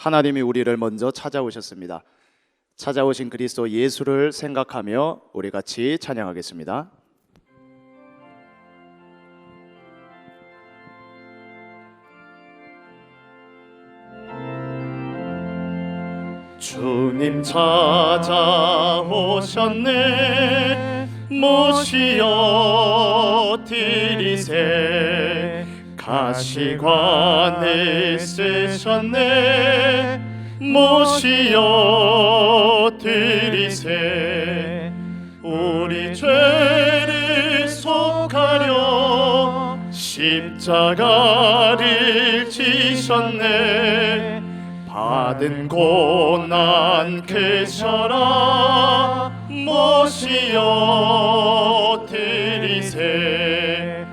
하나님이 우리를 먼저 찾아오셨습니다. 찾아오신 그리스도 예수를 생각하며 우리 같이 찬양하겠습니다. 주님 찾아오셨네, 모시어 드리세. 가시관을 쓰셨네, 모시어 드리세. 우리 죄를 속하려 십자가를 지셨네. 받은 고난 크셔라, 모시어 드리세.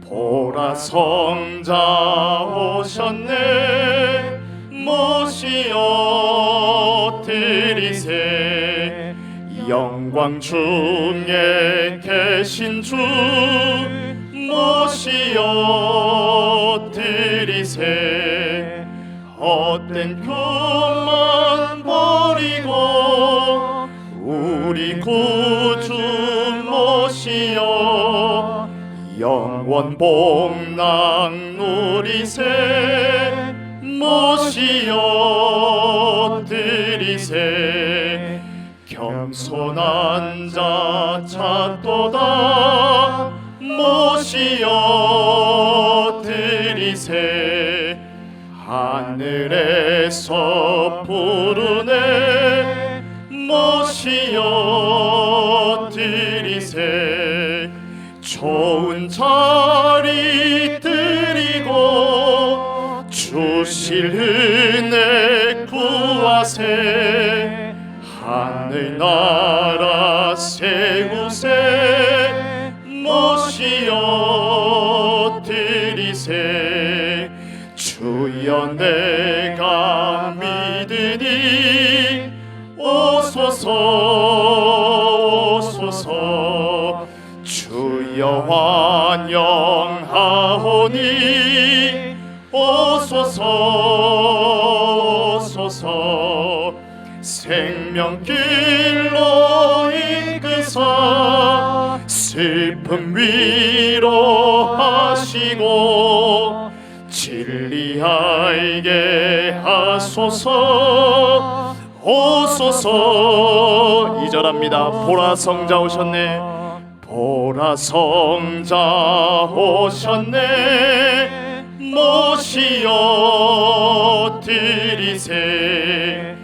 보라 성자 오셨네, 모시어 드리세. 영광 중에 계신 주 모시어 드리세. 헛된 교만 버리고 우리 구주 모시어 영원 복락 누리세, 모시어 드리세. 겸손한 자 찾도다, 모시어 드리세. 하늘에서 부르네, 모시어 드리세. 좋은 자리 드리고 주실 은혜 구하세. 하늘나라 세우세, 모시어 드리세. 주여 내가 믿으니 오소서 오소서. 주여 환영하오니 오소서 오소서. 생명길로 이끄사 슬픔 위로하시고 진리 알게 하소서 오소서. 2절합니다. 보라 성자 오셨네, 보라 성자 오셨네, 모시어 드리세.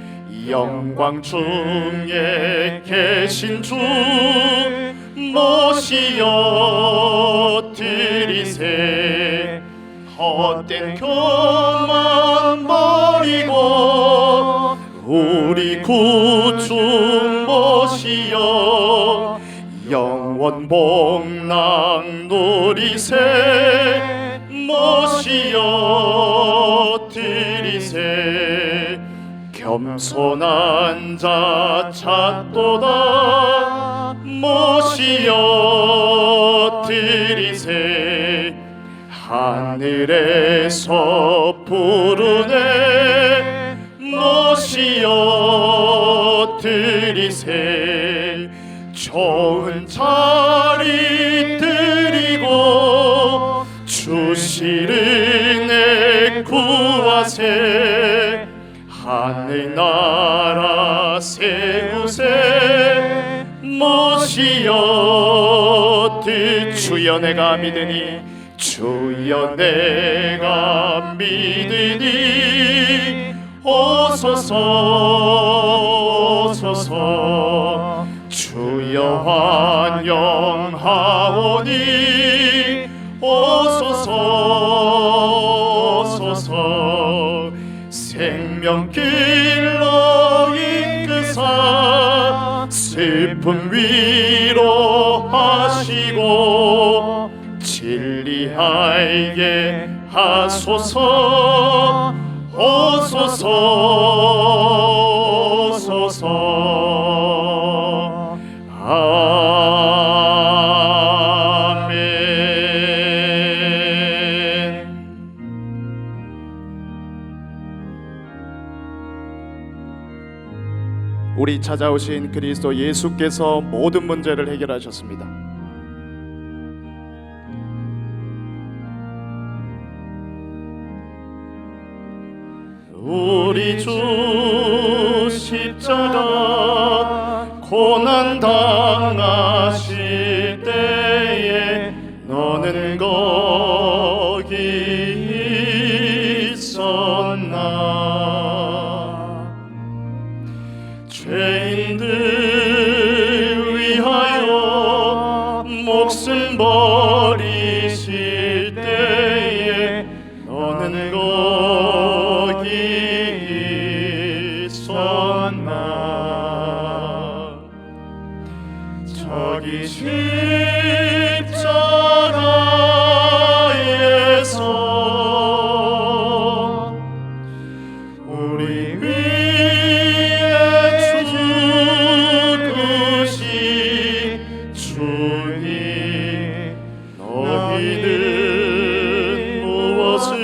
영광 중에 계신 주 모시어 드리세. 헛된 교만 버리고 우리 구주 모시어 영원 복락 누리세, 모시어 드리세. 겸손한 자 찾도다, 모시어 드리세. 하늘에서 부르네, 모시어 드리세. 좋은 자리 드리고 주실 은혜 구하세. 하늘나라 세우세, 모시어 주여 내가 믿으니 주여 내가 믿으니 오소서 오소서. 주여 환영하오니 오소서 오소서. 생명길로 이끄사 슬픔 위로하시고 진리 알게 하소서 오소서 오소서. 아멘. 우리 찾아오신 그리스도 예수께서 모든 문제를 해결하셨습니다. 우리 주 십자가 고난 당하실 때에 너는 거기 있었나? 죄인들 위하여 목숨 버리실 때에 너는 거기 있었나? 저기 십자가에서 우리 위해 죽으신 주님, 너희는 무엇을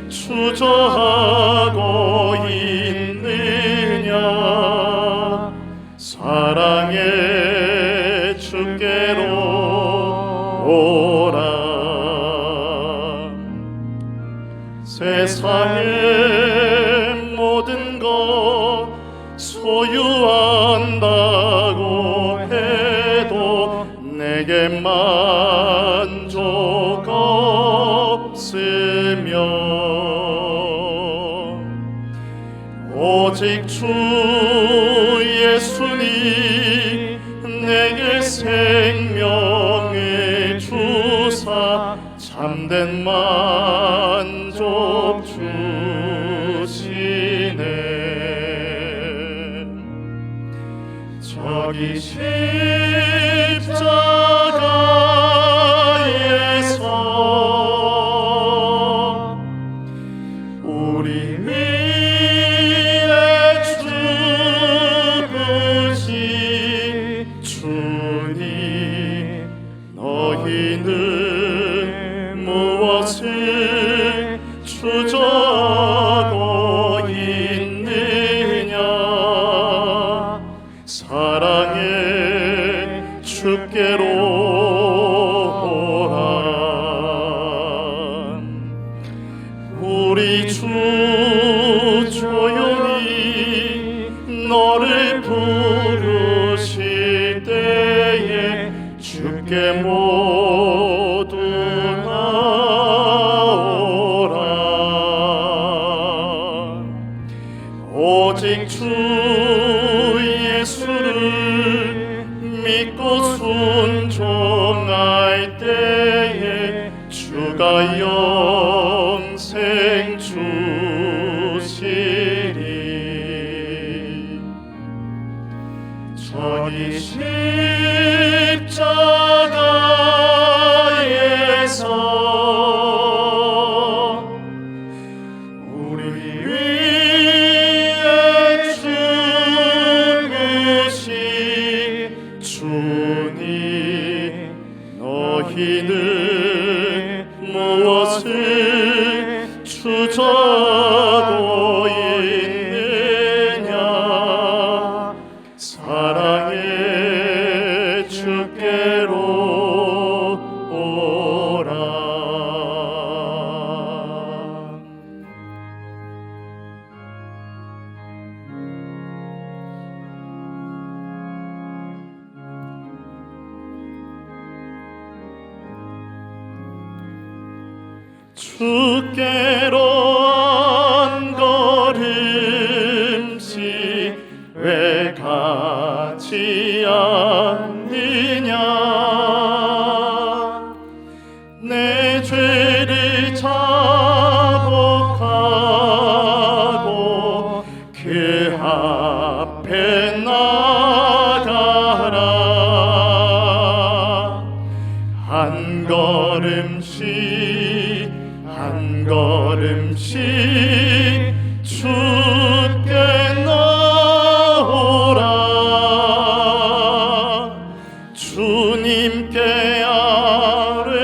주저하고 있느냐? 사랑의 주께로 오라. 세상의 모든 것 소유한다고 해도 내게 만족 없으며 오직 주 예수님 내게 생명을 주사 참된 만족 주시네. 저기 십자가에서 우리 위해 죽으신 주님, 너희는 무엇을 주저하고 있느냐? 사랑의 주께로 오라. 우리 주 조용히 너를 부르실 때에 주께 모두 나오라. 오직 주 예수를 믿고 순종할 때에 주가 영생 주시리. 저기 십자가에서 우리 위해 죽으신 주님, 너희는 무엇을 주저하고 있느냐? 사랑의 주께로 오라. 주께로 한 걸음씩 왜 가지 않느냐? 내 죄를 자복하고 그 앞에 나가라. 한 걸음씩 한 걸음씩 주께 나오라. 주님께 아뢰이면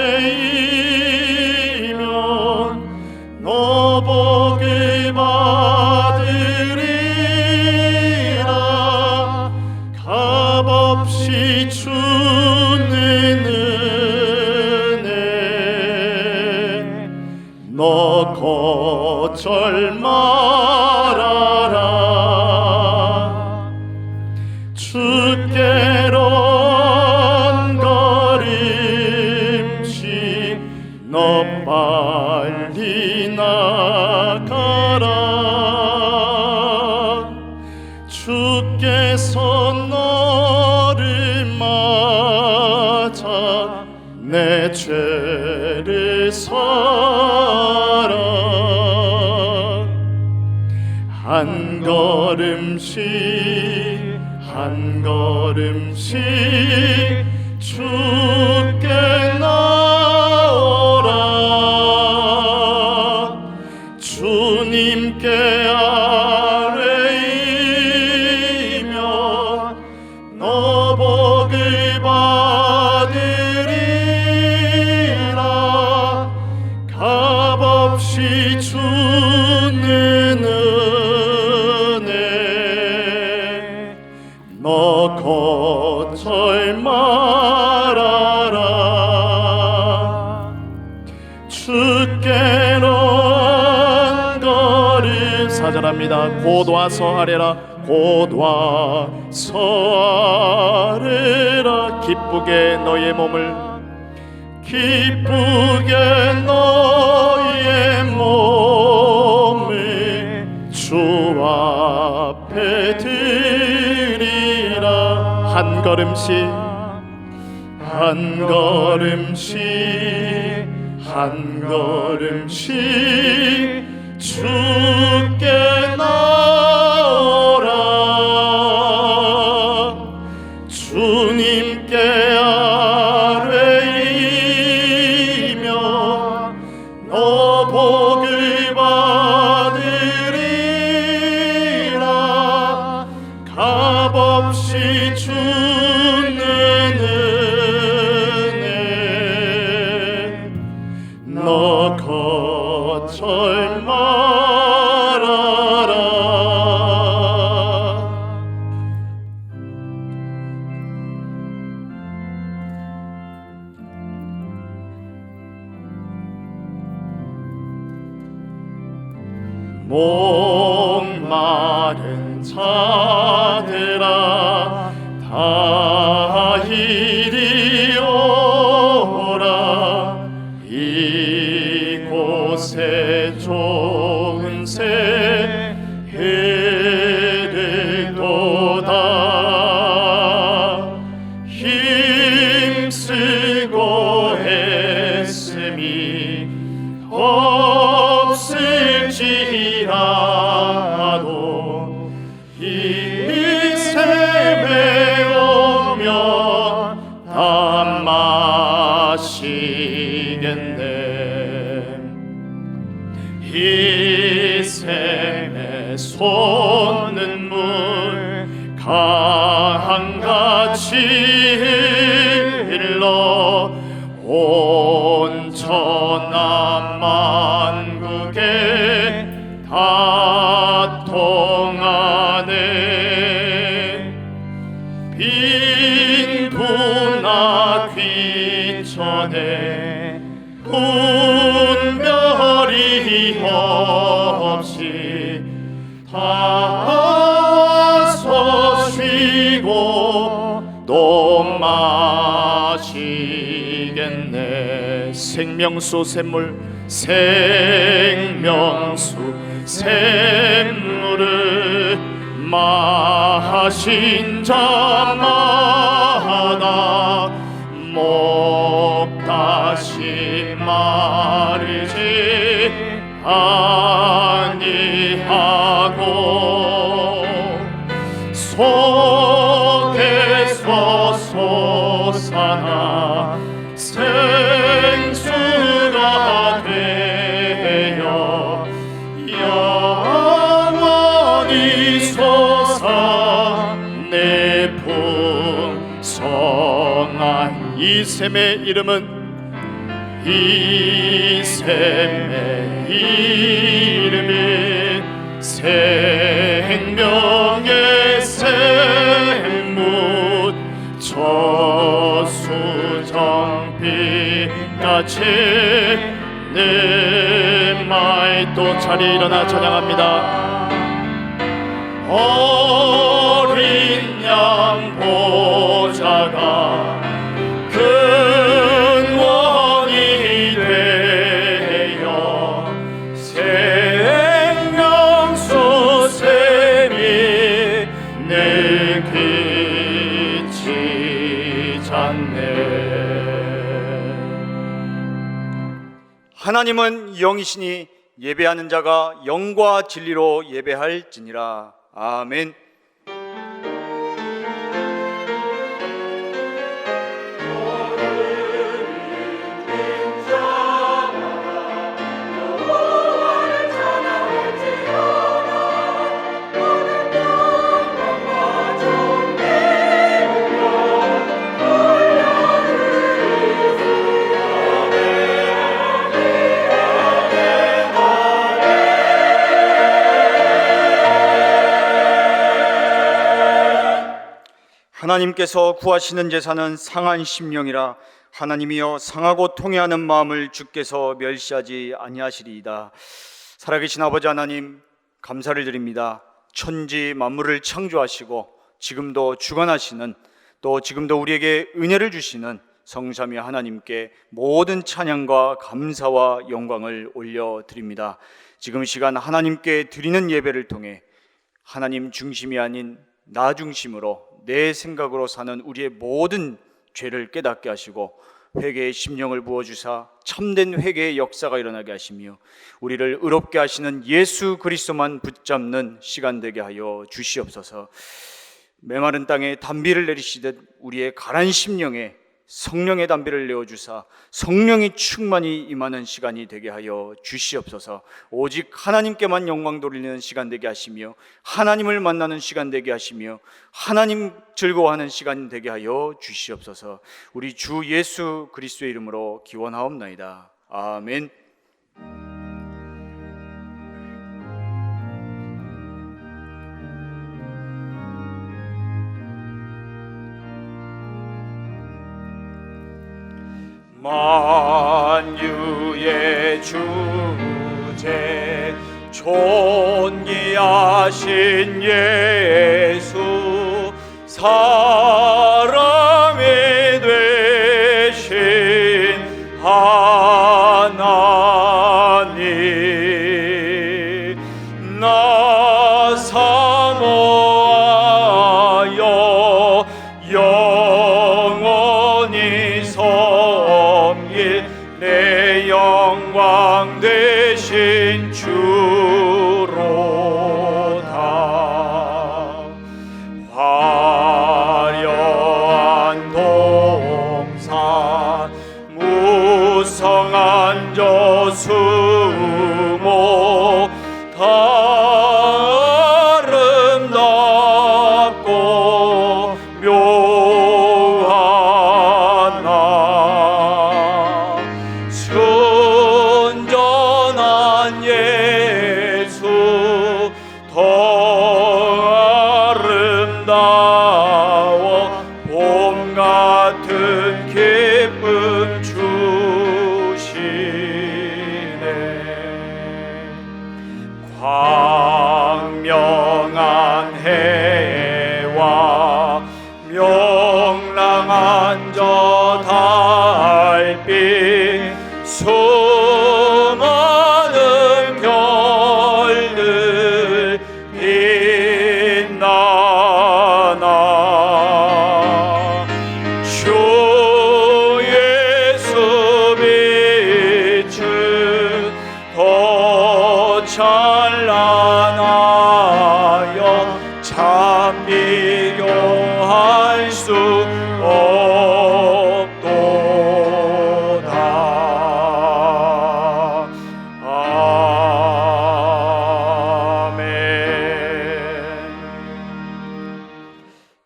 너 복을 받으리라. 거절 말아라. 주께로 걸음씩 너 빨리 나가라. 주께서 너를 맞아 내 죄를 사라. 한 걸음씩 한 걸음씩 주께 나오라. 주님께 아뢰이며 너 복을 받으리라. 값없이 주는 은혜 너 거절 말아라. 주께로 한 걸음 사절합니다. 곧 와서 하래라. 곧 와서 하래라. 기쁘게 너의 몸을 기쁘게 너의 몸을 주 앞에 드리라. 한 걸음씩 한 걸음씩 한 걸음씩 주께 나오라. 주님께 아뢰이며 너 복을 받으리라. 값없이 주는 은혜 너 거절 말아라. 목마른 자들아 다 이리 오라. 이곳에 좋은 새해를 돋아. 힘쓰고 애씀이 없을지라도 이 샘에 오면 다 마시겠네. 이 샘에 솟는 물 강같이 흘러 온 천하 만국에 다 통하네. 빈부나 귀천에 분별이 없이 다 와서 쉬고 또 마시겠네. 생명수 샘물 생명수 샘물을 마신 자마다 목 다시 마르지 아니하고 속에서 솟아나 생수가 되어 영원히 솟아 내 풍성한 이 샘의 이름은 이 샘의 이름은 생명의 샘물 저수정빛같이 내 말 우리 또 자리에 일어나 찬양합니다. 어린 양 보좌가 근원이 되어 생명수 샘이 늘 빛이 잤네. 하나님은 영이시니 예배하는 자가 영과 진리로 예배할지니라. 아멘. 하나님께서 구하시는 제사는 상한 심령이라. 하나님이여 상하고 통회하는 마음을 주께서 멸시하지 아니하시리이다. 살아계신 아버지 하나님, 감사를 드립니다. 천지 만물을 창조하시고 지금도 주관하시는, 또 지금도 우리에게 은혜를 주시는 성삼위 하나님께 모든 찬양과 감사와 영광을 올려드립니다. 지금 시간 하나님께 드리는 예배를 통해 하나님 중심이 아닌 나 중심으로 내 생각으로 사는 우리의 모든 죄를 깨닫게 하시고 회개의 심령을 부어주사 참된 회개의 역사가 일어나게 하시며 우리를 의롭게 하시는 예수 그리스도만 붙잡는 시간 되게 하여 주시옵소서. 메마른 땅에 단비를 내리시듯 우리의 가란 심령에 성령의 단비를 내어주사 성령이 충만히 임하는 시간이 되게 하여 주시옵소서. 오직 하나님께만 영광 돌리는 시간 되게 하시며 하나님을 만나는 시간 되게 하시며 하나님 즐거워하는 시간 되게 하여 주시옵소서. 우리 주 예수 그리스도의 이름으로 기원하옵나이다. 아멘. 만유의 주제 존귀하신 예수, 사람이 되신 하나님, 나 사모하여 영원히 섬길 내 영광 되신 주로다. 화려한 동산 무성한 저수목 아름답고 묘하나 순전한 예수 더 아름다워 봄 같은 기쁨 주시네. 광명한 해와 명랑한 저 달빛 수많은 별들 빛나나 주 예수 빛은 더 찬란하여 참 비교할 수 없도다. 아멘.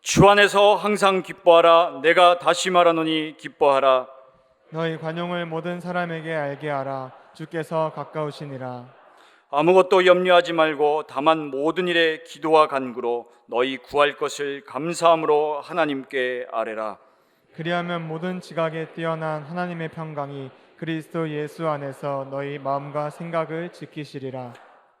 주 안에서 항상 기뻐하라. 내가 다시 말하노니 기뻐하라. 너희 관용을 모든 사람에게 알게 하라. 주께서 가까우시니라. 아무것도 염려하지 말고 다만 모든 일에 기도와 간구로 너희 구할 것을 감사함으로 하나님께 아뢰라. 그리하면 모든 지각에 뛰어난 하나님의 평강이 그리스도 예수 안에서 너희 마음과 생각을 지키시리라.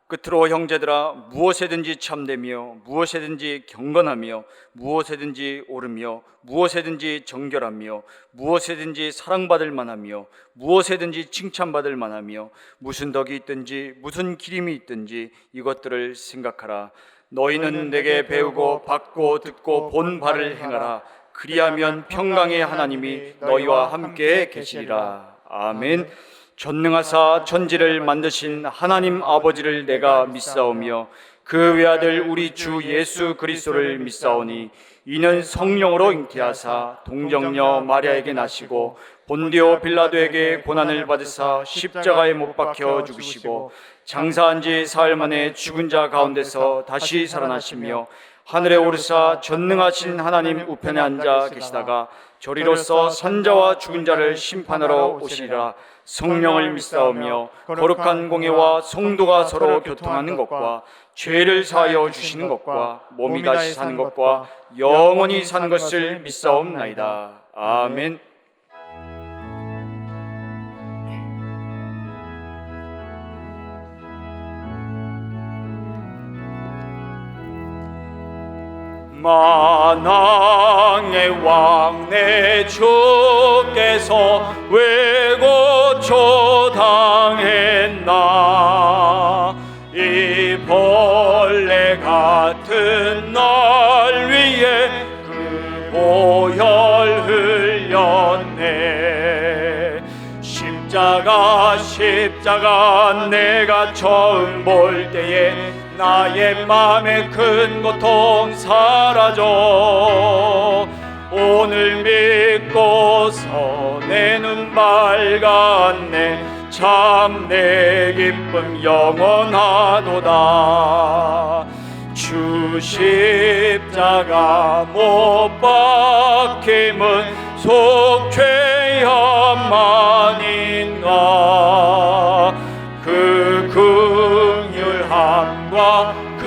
끝으로 형제들아, 무엇에든지 참되며 무엇에든지 경건하며 무엇에든지 옳으며 무엇에든지 정결하며 무엇에든지 사랑받을 만하며 무엇에든지 칭찬받을 만하며 무슨 덕이 있든지 무슨 기림이 있든지 이것들을 생각하라. 너희는 내게 배우고 받고 듣고 본 바를 행하라. 그리하면 평강의 하나님이 너희와 함께 계시리라. 아멘. 전능하사 천지를 만드신 하나님 아버지를 내가 믿사오며 그 외아들 우리 주 예수 그리스도를 믿사오니 이는 성령으로 잉태하사 동정녀 마리아에게 나시고 본디오 빌라도에게 고난을 받으사 십자가에 못 박혀 죽으시고 장사한 지 사흘 만에 죽은 자 가운데서 다시 살아나시며 하늘에 오르사 전능하신 하나님 우편에 앉아 계시다가 저리로서 산자와 죽은 자를 심판하러 오시리라. 성령을 믿사오며 거룩한 공예와 성도가 서로 교통하는 것과 죄를 사하여 주시는 것과 몸이 다시 사는 것과 영원히 사는 것을 믿사옵나이다. 아멘. 만왕의 왕 내 주께서 왜 고초당했나. 이 벌레 같은 날 위에 그 보혈 흘렸네. 십자가 내가 처음 볼 때에 나의 맘의 큰 고통 사라져. 오늘 믿고서 내 눈 밝았네. 참 내 기쁨 영원하도다. 주 십자가 못 박힘은 속죄야만인가. 그 긍휼함과 큰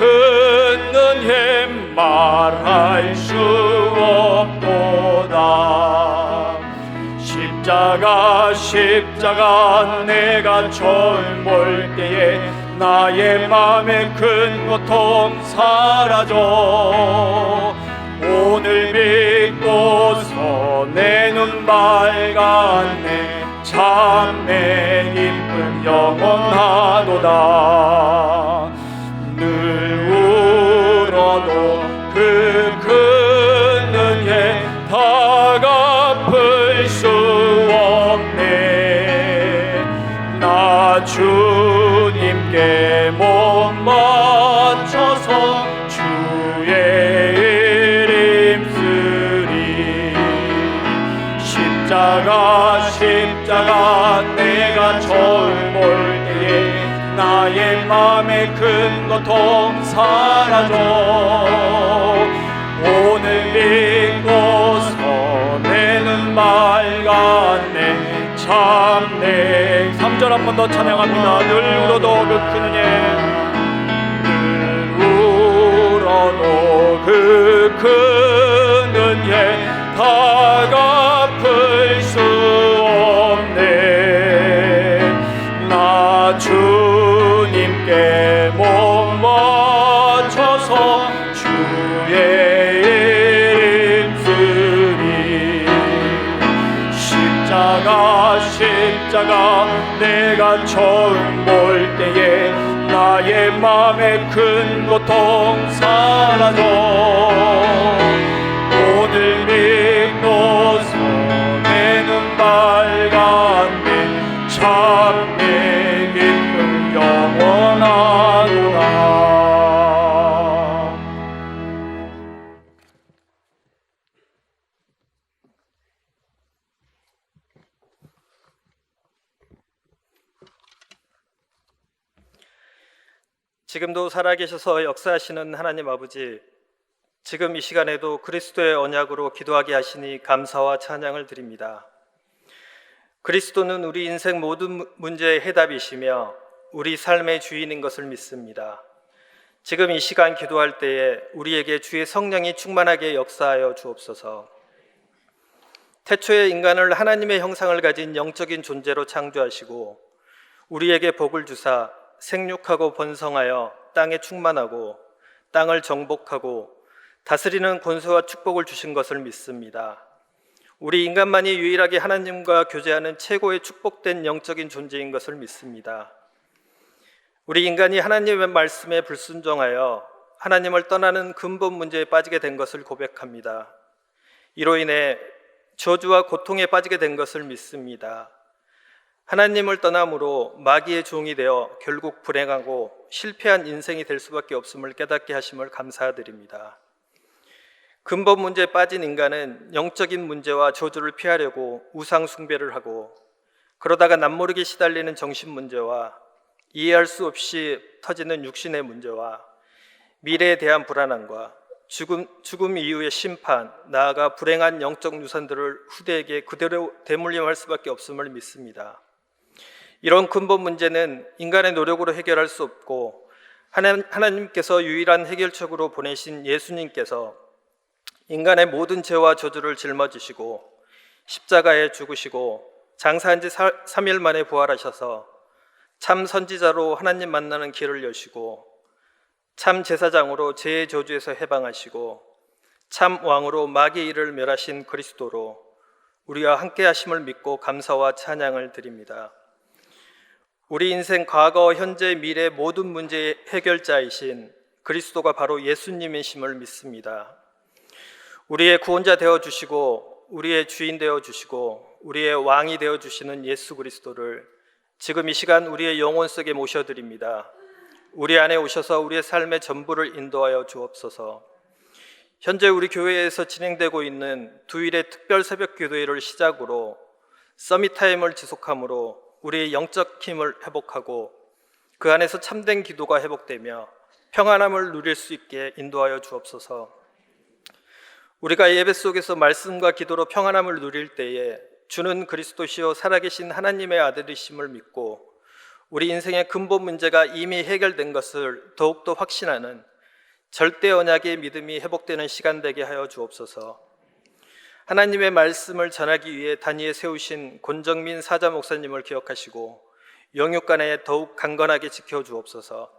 은혜 말할 수 없도다. 십자가 내가 처음 볼 때에 나의 맘의 큰 고통 사라져. 오늘 믿고서 내 눈 밝았네. 참 내 기쁨 영원하도다. 늘 울어도 그 큰 은혜 다 갚을 수 없네. 나 주님께 못 맞춰서 주의 일 힘쓰리. 십자가 내가 처음 볼 때에 나의 맘의 큰 고통 사라져. 오늘 믿고서 내 눈 밝았네. 참 내 3절 한 번 더 찬양합니다. 늘 울어도 그 큰 은혜, 늘 울어도 그 큰 은혜 다 갚을 수 없네. 나 주님께 못 맞춰서 주의 일 힘쓰리. 십자가 내가 처음 볼 때에 나의 맘의 큰 고통 사라져. 오늘 믿고서 내 눈 밝았네. 참 내 기쁨 영원하도다. 지금도 살아계셔서 역사하시는 하나님 아버지, 지금 이 시간에도 그리스도의 언약으로 기도하게 하시니 감사와 찬양을 드립니다. 그리스도는 우리 인생 모든 문제의 해답이시며 우리 삶의 주인인 것을 믿습니다. 지금 이 시간 기도할 때에 우리에게 주의 성령이 충만하게 역사하여 주옵소서. 태초에 인간을 하나님의 형상을 가진 영적인 존재로 창조하시고 우리에게 복을 주사 생육하고 번성하여 땅에 충만하고 땅을 정복하고 다스리는 권세와 축복을 주신 것을 믿습니다. 우리 인간만이 유일하게 하나님과 교제하는 최고의 축복된 영적인 존재인 것을 믿습니다. 우리 인간이 하나님의 말씀에 불순종하여 하나님을 떠나는 근본 문제에 빠지게 된 것을 고백합니다. 이로 인해 저주와 고통에 빠지게 된 것을 믿습니다. 하나님을 떠남으로 마귀의 종이 되어 결국 불행하고 실패한 인생이 될 수밖에 없음을 깨닫게 하심을 감사드립니다. 근본 문제에 빠진 인간은 영적인 문제와 저주를 피하려고 우상 숭배를 하고 그러다가 남모르게 시달리는 정신 문제와 이해할 수 없이 터지는 육신의 문제와 미래에 대한 불안함과 죽음 이후의 심판, 나아가 불행한 영적 유산들을 후대에게 그대로 대물림할 수밖에 없음을 믿습니다. 이런 근본 문제는 인간의 노력으로 해결할 수 없고 하나님께서 유일한 해결책으로 보내신 예수님께서 인간의 모든 죄와 저주를 짊어지시고 십자가에 죽으시고 장사한 지 3일 만에 부활하셔서 참 선지자로 하나님 만나는 길을 여시고 참 제사장으로 죄의 저주에서 해방하시고 참 왕으로 마귀의 일을 멸하신 그리스도로 우리와 함께 하심을 믿고 감사와 찬양을 드립니다. 우리 인생 과거, 현재, 미래 모든 문제의 해결자이신 그리스도가 바로 예수님이심을 믿습니다. 우리의 구원자 되어주시고 우리의 주인 되어주시고 우리의 왕이 되어주시는 예수 그리스도를 지금 이 시간 우리의 영혼 속에 모셔드립니다. 우리 안에 오셔서 우리의 삶의 전부를 인도하여 주옵소서. 현재 우리 교회에서 진행되고 있는 두일의 특별 새벽 기도회를 시작으로 서밋타임을 지속함으로 우리의 영적 힘을 회복하고 그 안에서 참된 기도가 회복되며 평안함을 누릴 수 있게 인도하여 주옵소서. 우리가 예배 속에서 말씀과 기도로 평안함을 누릴 때에 주는 그리스도시요 살아계신 하나님의 아들이심을 믿고 우리 인생의 근본 문제가 이미 해결된 것을 더욱더 확신하는 절대 언약의 믿음이 회복되는 시간 되게 하여 주옵소서. 하나님의 말씀을 전하기 위해 단위에 세우신 권정민 사자 목사님을 기억하시고 영육간에 더욱 강건하게 지켜주옵소서.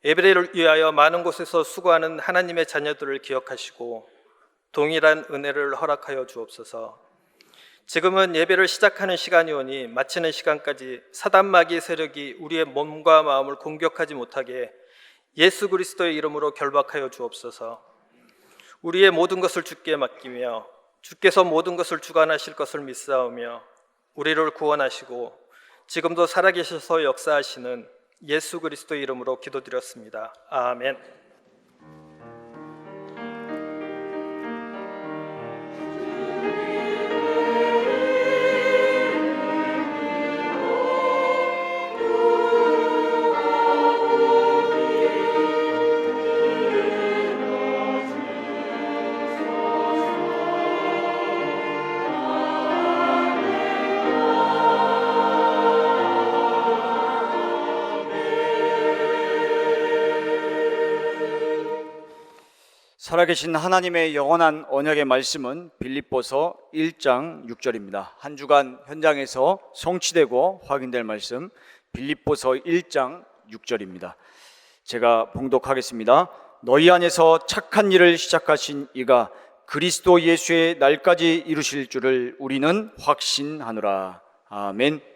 예배를 위하여 많은 곳에서 수고하는 하나님의 자녀들을 기억하시고 동일한 은혜를 허락하여 주옵소서. 지금은 예배를 시작하는 시간이오니 마치는 시간까지 사단 마귀의 세력이 우리의 몸과 마음을 공격하지 못하게 예수 그리스도의 이름으로 결박하여 주옵소서. 우리의 모든 것을 주께 맡기며 주께서 모든 것을 주관하실 것을 믿사오며 우리를 구원하시고 지금도 살아계셔서 역사하시는 예수 그리스도의 이름으로 기도드렸습니다. 아멘. 살아계신 하나님의 영원한 언약의 말씀은 빌립보서 1장 6절입니다. 한 주간 현장에서 성취되고 확인될 말씀 빌립보서 1장 6절입니다. 제가 봉독하겠습니다. 너희 안에서 착한 일을 시작하신 이가 그리스도 예수의 날까지 이루실 줄을 우리는 확신하노라. 아멘.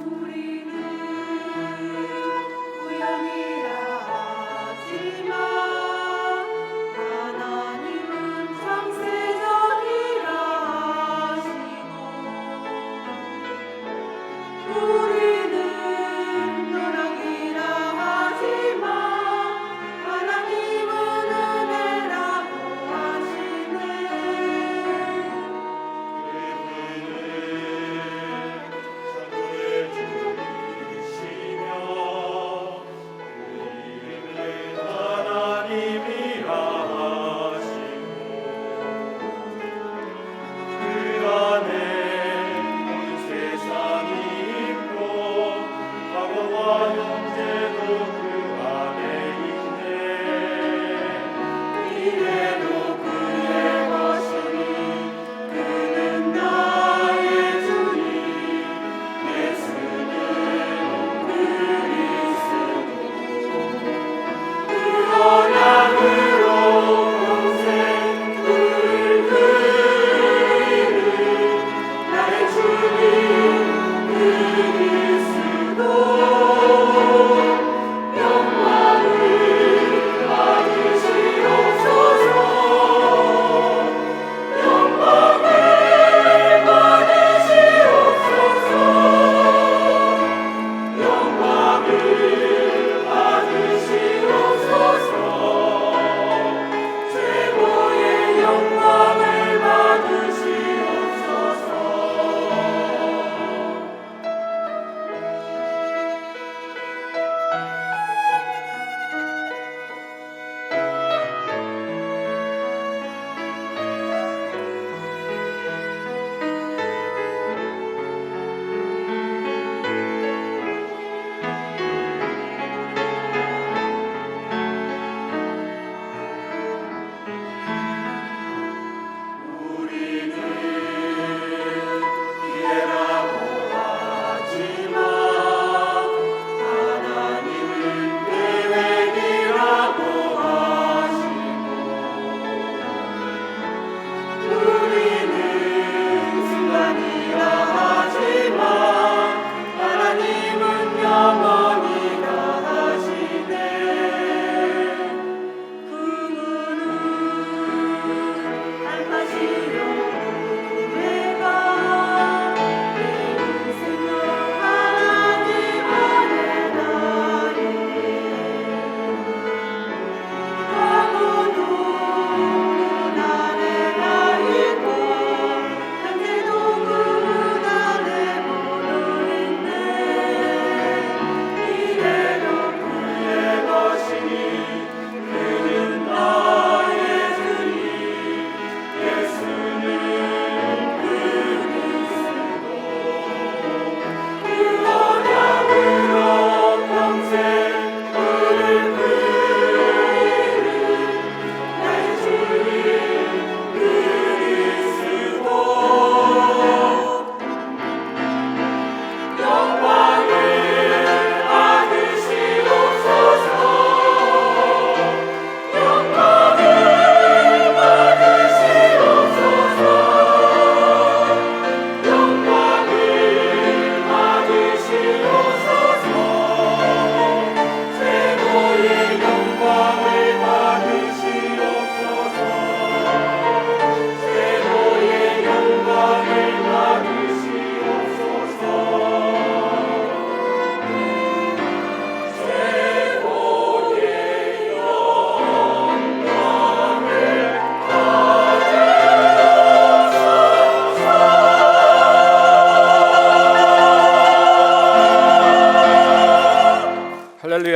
우리는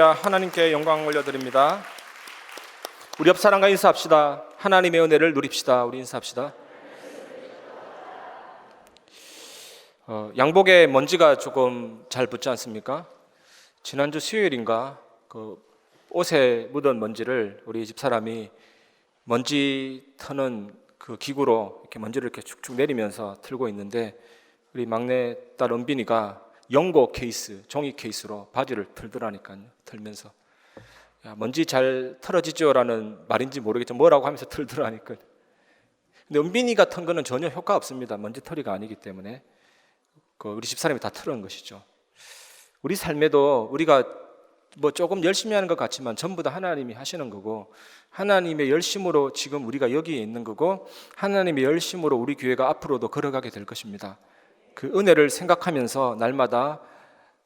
할렐루야. 하나님께 영광 올려드립니다. 우리 옆 사람과 인사합시다. 하나님의 은혜를 누립시다. 우리 인사합시다. 양복에 먼지가 조금 잘 붙지 않습니까? 지난주 수요일인가 그 옷에 묻은 먼지를 우리 집사람이 먼지 터는 그 기구로 이렇게 먼지를 이렇게 축축 내리면서 틀고 있는데, 우리 막내 딸 은빈이가 연고 케이스, 종이 케이스로 바지를 틀더라니까요. 틀면서 야, 먼지 잘 털어지죠라는 말인지 모르겠죠. 뭐라고 하면서 틀더라니까. 근데 은빈이가 턴 거는 전혀 효과 없습니다. 먼지 털이가 아니기 때문에 우리 집사람이 다 털은 것이죠. 우리 삶에도 우리가 뭐 조금 열심히 하는 것 같지만 전부 다 하나님이 하시는 거고, 하나님의 열심으로 지금 우리가 여기에 있는 거고, 하나님의 열심으로 우리 교회가 앞으로도 걸어가게 될 것입니다. 그 은혜를 생각하면서 날마다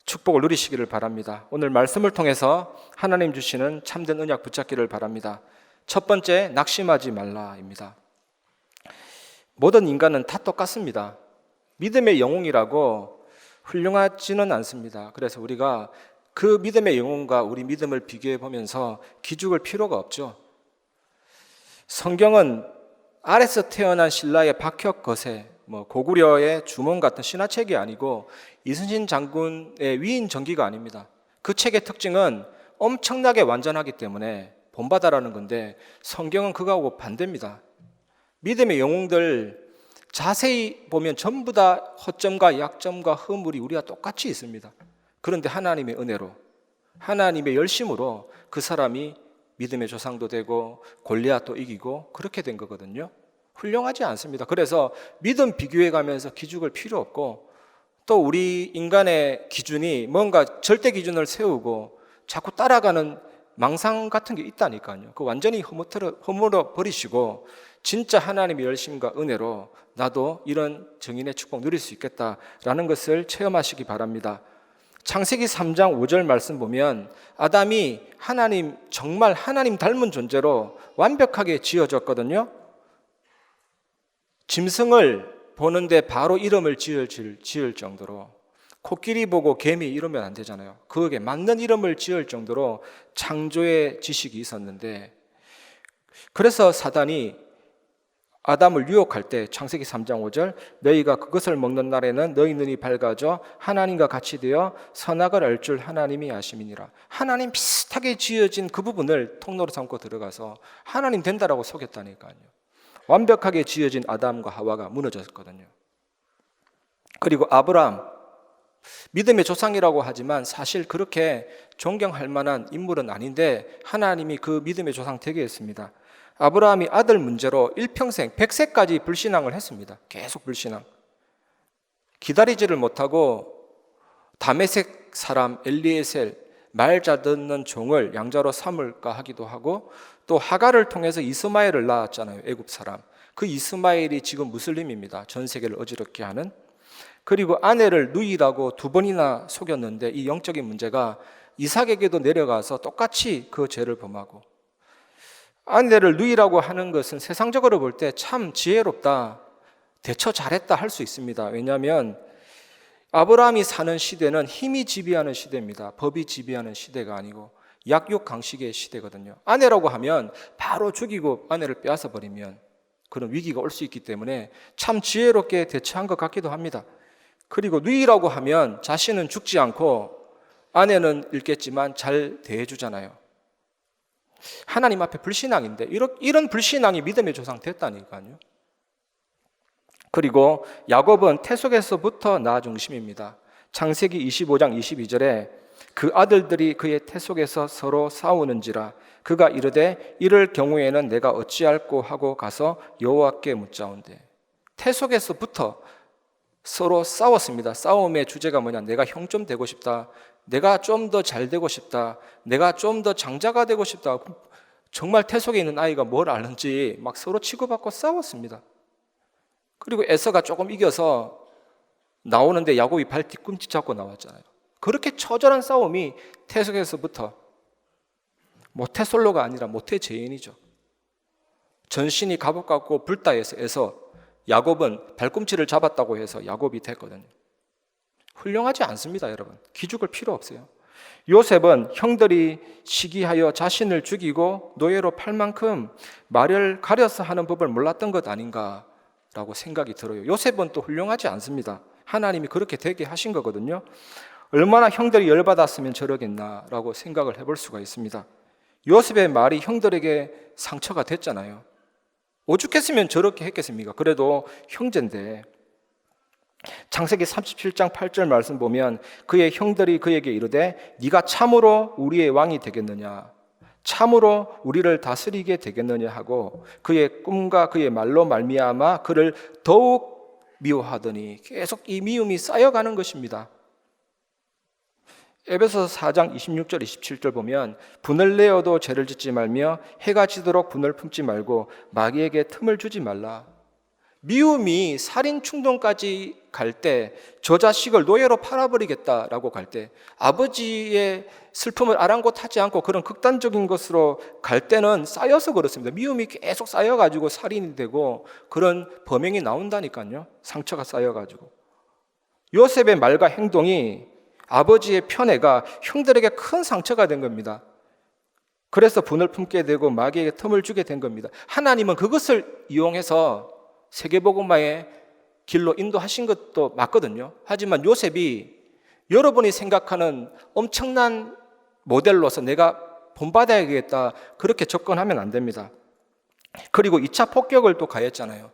축복을 누리시기를 바랍니다. 오늘 말씀을 통해서 하나님 주시는 참된 언약 붙잡기를 바랍니다. 첫 번째, 낙심하지 말라입니다. 모든 인간은 다 똑같습니다. 믿음의 영웅이라고 훌륭하지는 않습니다. 그래서 우리가 그 믿음의 영웅과 우리 믿음을 비교해 보면서 기죽을 필요가 없죠. 성경은 아래서 태어난 신라의 박혁 거세, 고구려의 주몽 같은 신화책이 아니고 이순신 장군의 위인 전기가 아닙니다. 그 책의 특징은 엄청나게 완전하기 때문에 본받아라는 건데, 성경은 그거하고 반대입니다. 믿음의 영웅들 자세히 보면 전부 다 허점과 약점과 허물이 우리와 똑같이 있습니다. 그런데 하나님의 은혜로, 하나님의 열심으로 그 사람이 믿음의 조상도 되고 골리앗도 이기고 그렇게 된 거거든요. 훌륭하지 않습니다. 그래서 믿음 비교해 가면서 기죽을 필요 없고, 또 우리 인간의 기준이 뭔가 절대 기준을 세우고 자꾸 따라가는 망상 같은 게 있다니까요. 그 완전히 허물어 버리시고 진짜 하나님의 열심과 은혜로 나도 이런 증인의 축복 누릴 수 있겠다라는 것을 체험하시기 바랍니다. 창세기 3장 5절 말씀 보면 아담이 하나님, 정말 하나님 닮은 존재로 완벽하게 지어졌거든요. 짐승을 보는데 바로 이름을 지을 정도로, 코끼리 보고 개미 이러면 안 되잖아요. 그에게 맞는 이름을 지을 정도로 창조의 지식이 있었는데, 그래서 사단이 아담을 유혹할 때 창세기 3장 5절, 너희가 그것을 먹는 날에는 너희 눈이 밝아져 하나님과 같이 되어 선악을 알 줄 하나님이 아심이니라. 하나님 비슷하게 지어진 그 부분을 통로로 삼고 들어가서 하나님 된다라고 속였다니까요. 완벽하게 지어진 아담과 하와가 무너졌거든요. 그리고 아브라함, 믿음의 조상이라고 하지만 사실 그렇게 존경할 만한 인물은 아닌데 하나님이 그 믿음의 조상 되게 했습니다. 아브라함이 아들 문제로 일평생 100세까지 불신앙을 했습니다. 계속 불신앙. 기다리지를 못하고 다메섹 사람 엘리에셀, 말 잘 듣는 종을 양자로 삼을까 하기도 하고, 또 하갈을 통해서 이스마엘을 낳았잖아요. 애굽 사람. 그 이스마엘이 지금 무슬림입니다. 전 세계를 어지럽게 하는. 그리고 아내를 누이라고 2번이나 속였는데 이 영적인 문제가 이삭에게도 내려가서 똑같이 그 죄를 범하고, 아내를 누이라고 하는 것은 세상적으로 볼 때 참 지혜롭다, 대처 잘했다 할 수 있습니다. 왜냐하면 아브라함이 사는 시대는 힘이 지배하는 시대입니다. 법이 지배하는 시대가 아니고 약육 강식의 시대거든요. 아내라고 하면 바로 죽이고 아내를 빼앗아 버리면 그런 위기가 올 수 있기 때문에 참 지혜롭게 대처한 것 같기도 합니다. 그리고 누이라고 하면 자신은 죽지 않고 아내는 잃겠지만 잘 대해주잖아요. 하나님 앞에 불신앙인데 이런 불신앙이 믿음의 조상 됐다니까요. 그리고 야곱은 태속에서부터 나 중심입니다. 창세기 25장 22절에 그 아들들이 그의 태속에서 서로 싸우는지라 그가 이르되 이럴 경우에는 내가 어찌할꼬 하고 가서 여호와께 묻자온대. 태속에서부터 서로 싸웠습니다. 싸움의 주제가 뭐냐? 내가 형 좀 되고 싶다, 내가 좀 더 잘 되고 싶다, 내가 좀 더 장자가 되고 싶다. 정말 태속에 있는 아이가 뭘 아는지 막 서로 치고받고 싸웠습니다. 그리고 에서가 조금 이겨서 나오는데 야곱이 발 뒤꿈치 잡고 나왔잖아요. 그렇게 처절한 싸움이 태속에서부터, 모태솔로가 아니라 모태죄인이죠. 전신이 갑옷 같고 불다해서 에서, 야곱은 발꿈치를 잡았다고 해서 야곱이 됐거든요. 훌륭하지 않습니다, 여러분. 기죽을 필요 없어요. 요셉은 형들이 시기하여 자신을 죽이고 노예로 팔 만큼 말을 가려서 하는 법을 몰랐던 것 아닌가라고 생각이 들어요. 요셉은 또 훌륭하지 않습니다. 하나님이 그렇게 되게 하신 거거든요. 얼마나 형들이 열받았으면 저러겠나라고 생각을 해볼 수가 있습니다. 요셉의 말이 형들에게 상처가 됐잖아요. 오죽했으면 저렇게 했겠습니까? 그래도 형제인데. 창세기 37장 8절 말씀 보면 그의 형들이 그에게 이르되 네가 참으로 우리의 왕이 되겠느냐, 참으로 우리를 다스리게 되겠느냐 하고 그의 꿈과 그의 말로 말미암아 그를 더욱 미워하더니 계속 이 미움이 쌓여가는 것입니다. 에베소서 4장 26절 27절 보면 분을 내어도 죄를 짓지 말며 해가 지도록 분을 품지 말고 마귀에게 틈을 주지 말라. 미움이 살인 충동까지 갈 때, 저 자식을 노예로 팔아버리겠다라고 갈 때, 아버지의 슬픔을 아랑곳하지 않고 그런 극단적인 것으로 갈 때는 쌓여서 그렇습니다. 미움이 계속 쌓여가지고 살인이 되고 그런 범행이 나온다니까요. 상처가 쌓여가지고. 요셉의 말과 행동이 아버지의 편애가 형들에게 큰 상처가 된 겁니다. 그래서 분을 품게 되고 마귀에게 틈을 주게 된 겁니다. 하나님은 그것을 이용해서 세계복음화의 길로 인도하신 것도 맞거든요. 하지만 요셉이 여러분이 생각하는 엄청난 모델로서 내가 본받아야겠다 그렇게 접근하면 안 됩니다. 그리고 2차 폭격을 또 가했잖아요.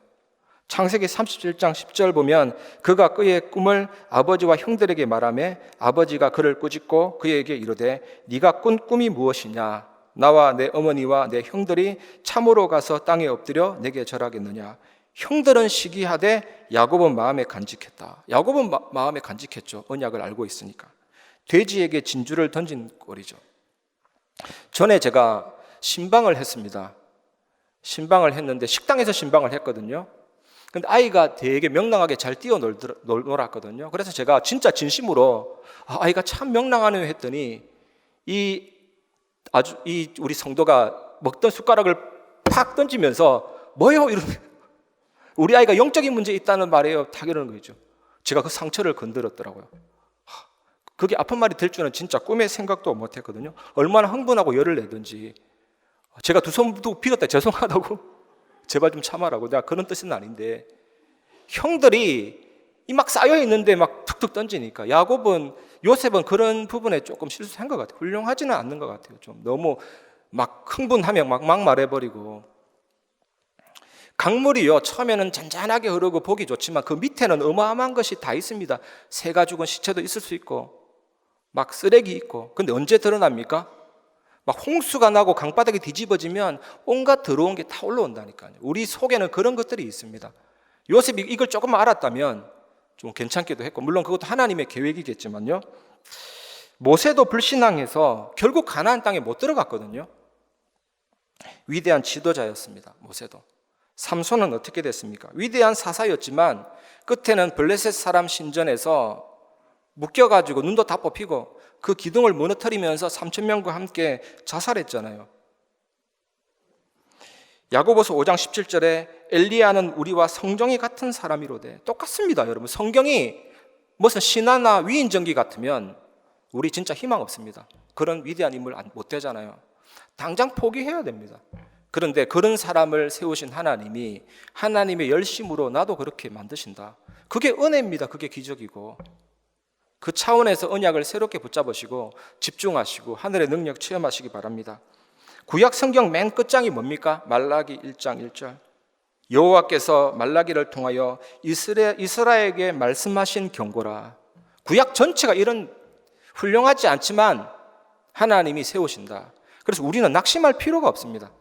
창세기 37장 10절 보면 그가 그의 꿈을 아버지와 형들에게 말하며 아버지가 그를 꾸짖고 그에게 이르되 네가 꾼 꿈이 무엇이냐, 나와 내 어머니와 내 형들이 참으로 가서 땅에 엎드려 내게 절하겠느냐. 형들은 시기하되 야곱은 마음에 간직했다. 야곱은 마음에 간직했죠. 언약을 알고 있으니까. 돼지에게 진주를 던진 꼴이죠. 전에 제가 신방을 했습니다. 신방을 했는데 식당에서 신방을 했거든요. 근데 아이가 되게 명랑하게 잘 뛰어놀았거든요. 그래서 제가 진짜 진심으로 아이가 참 명랑하네요 했더니 이 우리 성도가 먹던 숟가락을 팍 던지면서 뭐요? 이러면 우리 아이가 영적인 문제 있다는 말이에요. 딱 이러는 거죠. 제가 그 상처를 건드렸더라고요. 그게 아픈 말이 될 줄은 진짜 꿈에 생각도 못했거든요. 얼마나 흥분하고 열을 내든지. 제가 두 손 두고 빌었다 죄송하다고 제발 좀 참아라고. 내가 그런 뜻은 아닌데 형들이 막 쌓여 있는데 막 툭툭 던지니까 요셉은 그런 부분에 조금 실수한 것 같아요. 훌륭하지는 않는 것 같아요. 좀 너무 막 흥분하면 막 말해버리고. 강물이요 처음에는 잔잔하게 흐르고 보기 좋지만 그 밑에는 어마어마한 것이 다 있습니다. 새가 죽은 시체도 있을 수 있고 막 쓰레기 있고. 근데 언제 드러납니까? 막 홍수가 나고 강바닥이 뒤집어지면 온갖 더러운 게 다 올라온다니까요. 우리 속에는 그런 것들이 있습니다. 요셉이 이걸 조금 알았다면 좀 괜찮기도 했고, 물론 그것도 하나님의 계획이겠지만요. 모세도 불신앙해서 결국 가나안 땅에 못 들어갔거든요. 위대한 지도자였습니다. 모세도. 삼손은 어떻게 됐습니까? 위대한 사사였지만 끝에는 블레셋 사람 신전에서 묶여가지고 눈도 다 뽑히고 그 기둥을 무너뜨리면서 3,000명과 함께 자살했잖아요. 야고보서 5장 17절에 엘리야는 우리와 성정이 같은 사람이로되. 똑같습니다. 여러분, 성경이 무슨 신화나 위인전기 같으면 우리 진짜 희망 없습니다. 그런 위대한 인물 못 되잖아요. 당장 포기해야 됩니다. 그런데 그런 사람을 세우신 하나님이 하나님의 열심으로 나도 그렇게 만드신다. 그게 은혜입니다. 그게 기적이고. 그 차원에서 언약을 새롭게 붙잡으시고 집중하시고 하늘의 능력 체험하시기 바랍니다. 구약 성경 맨 끝장이 뭡니까? 말라기 1장 1절. 여호와께서 말라기를 통하여 이스라엘에게 말씀하신 경고라. 구약 전체가 이런 훌륭하지 않지만 하나님이 세우신다. 그래서 우리는 낙심할 필요가 없습니다.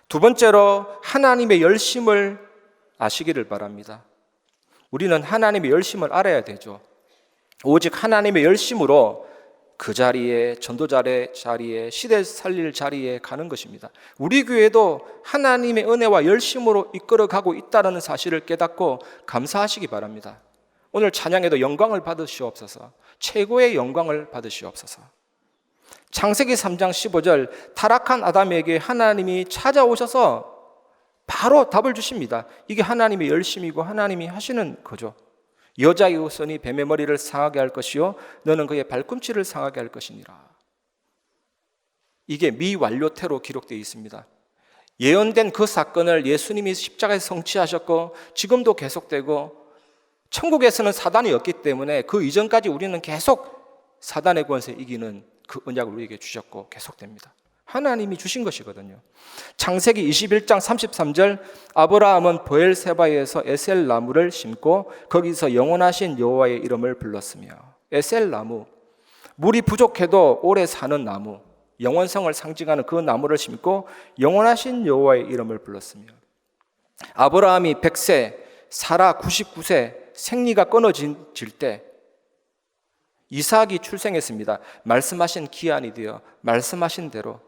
두 번째로 하나님의 열심을 아시기를 바랍니다. 우리는 하나님의 열심을 알아야 되죠. 오직 하나님의 열심으로 그 자리에, 전도자의 자리에, 시대 살릴 자리에 가는 것입니다. 우리 교회도 하나님의 은혜와 열심으로 이끌어가고 있다는 사실을 깨닫고 감사하시기 바랍니다. 오늘 찬양에도 영광을 받으시옵소서. 최고의 영광을 받으시옵소서. 창세기 3장 15절, 타락한 아담에게 하나님이 찾아오셔서 바로 답을 주십니다. 이게 하나님의 열심이고 하나님이 하시는 거죠. 여자의 후손이 뱀의 머리를 상하게 할 것이요 너는 그의 발꿈치를 상하게 할 것이니라. 이게 미완료태로 기록되어 있습니다. 예언된 그 사건을 예수님이 십자가에서 성취하셨고 지금도 계속되고, 천국에서는 사단이 없기 때문에 그 이전까지 우리는 계속 사단의 권세에 이기는 그 언약을 우리에게 주셨고 계속됩니다. 하나님이 주신 것이거든요. 창세기 21장 33절, 아브라함은 브엘세바에서 에셀 나무를 심고 거기서 영원하신 여호와의 이름을 불렀으며. 에셀 나무, 물이 부족해도 오래 사는 나무, 영원성을 상징하는 그 나무를 심고 영원하신 여호와의 이름을 불렀으며. 아브라함이 100세, 사라 99세 생리가 끊어질 때 이삭이 출생했습니다. 말씀하신 기한이 되어 말씀하신 대로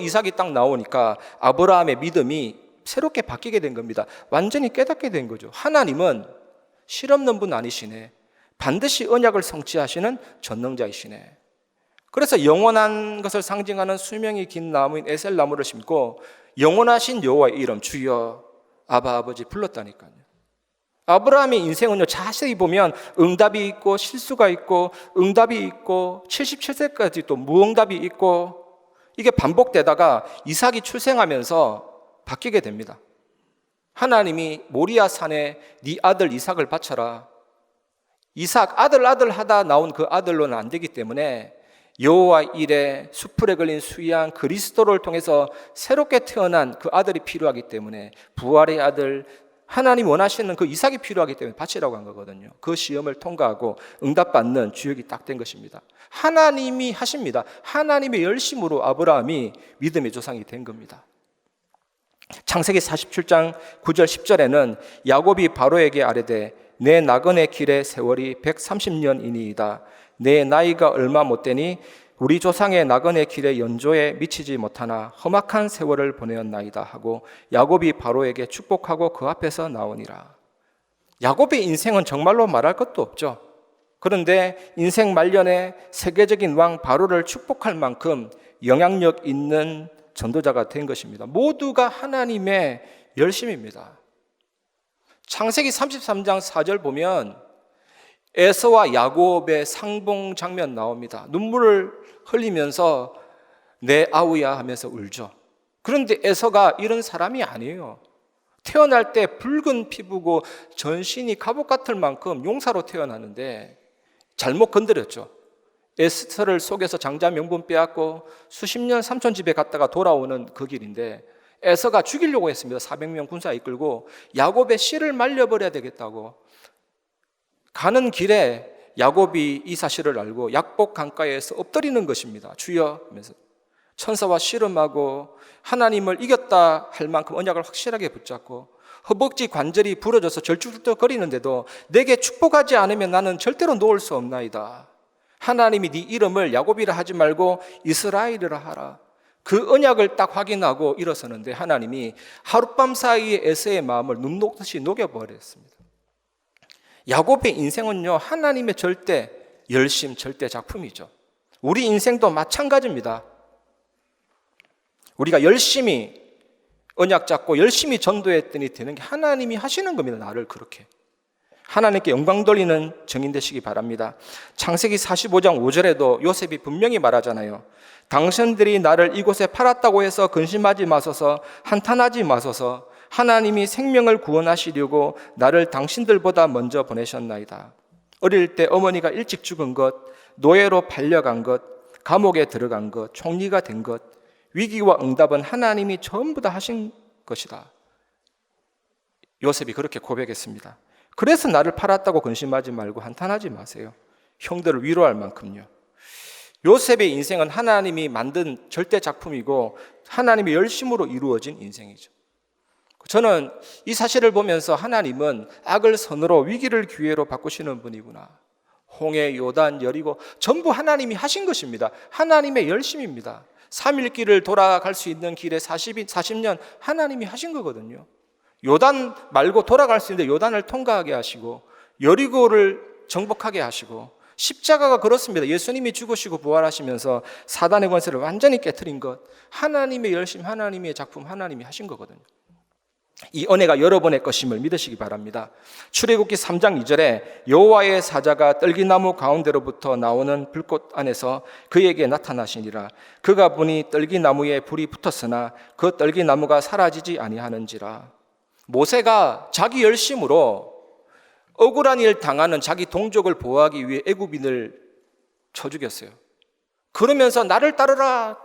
이삭이 딱 나오니까 아브라함의 믿음이 새롭게 바뀌게 된 겁니다. 완전히 깨닫게 된 거죠. 하나님은 실없는 분 아니시네. 반드시 언약을 성취하시는 전능자이시네. 그래서 영원한 것을 상징하는 수명이 긴 나무인 에셀 나무를 심고 영원하신 여호와의 이름 주여 아바 아버지 불렀다니까요. 아브라함의 인생은요, 자세히 보면 응답이 있고 실수가 있고 응답이 있고 77세까지 또 무응답이 있고, 이게 반복되다가 이삭이 출생하면서 바뀌게 됩니다. 하나님이 모리아 산에 네 아들 이삭을 바쳐라. 이삭 아들 하다 나온 그 아들로는 안 되기 때문에 여호와 일에 수풀에 걸린 수양 그리스도를 통해서 새롭게 태어난 그 아들이 필요하기 때문에, 부활의 아들 하나님 원하시는 그 이삭이 필요하기 때문에 바치라고 한 거거든요. 그 시험을 통과하고 응답받는 주역이 딱 된 것입니다. 하나님이 하십니다. 하나님의 열심으로 아브라함이 믿음의 조상이 된 겁니다. 창세기 47장 9절 10절에는 야곱이 바로에게 아뢰되 내 나그네 길의 세월이 130년이니이다. 내 나이가 얼마 못되니 우리 조상의 나그네 길의 연조에 미치지 못하나 험악한 세월을 보내었나이다 하고 야곱이 바로에게 축복하고 그 앞에서 나오니라. 야곱의 인생은 정말로 말할 것도 없죠. 그런데 인생 말년에 세계적인 왕 바로를 축복할 만큼 영향력 있는 전도자가 된 것입니다. 모두가 하나님의 열심입니다. 창세기 33장 4절 보면 에서와 야곱의 상봉 장면 나옵니다. 눈물을 흘리면서 내 아우야 하면서 울죠. 그런데 에서가 이런 사람이 아니에요. 태어날 때 붉은 피부고 전신이 갑옷 같을 만큼 용사로 태어나는데 잘못 건드렸죠. 에스터를 속여서 장자 명분 빼앗고 수십 년 삼촌 집에 갔다가 돌아오는 그 길인데 에서가 죽이려고 했습니다. 400명 군사 이끌고 야곱의 씨를 말려버려야 되겠다고. 가는 길에 야곱이 이 사실을 알고 약복 강가에서 엎드리는 것입니다. 주여 하면서 천사와 씨름하고 하나님을 이겼다 할 만큼 언약을 확실하게 붙잡고 허벅지 관절이 부러져서 절쭉절쭉거리는데도 내게 축복하지 않으면 나는 절대로 놓을 수 없나이다. 하나님이 네 이름을 야곱이라 하지 말고 이스라엘이라 하라. 그 언약을 딱 확인하고 일어서는데 하나님이 하룻밤 사이에 에서의 마음을 눈 녹듯이 녹여버렸습니다. 야곱의 인생은요, 하나님의 절대 열심, 절대 작품이죠. 우리 인생도 마찬가지입니다. 우리가 열심히 언약 잡고 열심히 전도했더니 되는 게 하나님이 하시는 겁니다. 나를 그렇게 하나님께 영광 돌리는 증인 되시기 바랍니다. 창세기 45장 5절에도 요셉이 분명히 말하잖아요. 당신들이 나를 이곳에 팔았다고 해서 근심하지 마소서, 한탄하지 마소서. 하나님이 생명을 구원하시려고 나를 당신들보다 먼저 보내셨나이다. 어릴 때 어머니가 일찍 죽은 것, 노예로 팔려간 것, 감옥에 들어간 것, 총리가 된 것, 위기와 응답은 하나님이 전부 다 하신 것이다. 요셉이 그렇게 고백했습니다. 그래서 나를 팔았다고 근심하지 말고 한탄하지 마세요. 형들을 위로할 만큼요. 요셉의 인생은 하나님이 만든 절대 작품이고 하나님의 열심으로 이루어진 인생이죠. 저는 이 사실을 보면서 하나님은 악을 선으로 위기를 기회로 바꾸시는 분이구나. 홍해, 요단, 여리고 전부 하나님이 하신 것입니다. 하나님의 열심입니다. 3일길을 돌아갈 수 있는 길에 40년 하나님이 하신 거거든요. 요단 말고 돌아갈 수 있는데 요단을 통과하게 하시고 여리고를 정복하게 하시고 십자가가 그렇습니다. 예수님이 죽으시고 부활하시면서 사단의 권세를 완전히 깨트린 것, 하나님의 열심, 하나님의 작품, 하나님이 하신 거거든요. 이 은혜가 여러분의 것임을 믿으시기 바랍니다. 출애굽기 3장 2절에 여호와의 사자가 떨기나무 가운데로부터 나오는 불꽃 안에서 그에게 나타나시니라. 그가 보니 떨기나무에 불이 붙었으나 그 떨기나무가 사라지지 아니하는지라. 모세가 자기 열심으로 억울한 일 당하는 자기 동족을 보호하기 위해 애굽인을 쳐 죽였어요. 그러면서 나를 따르라.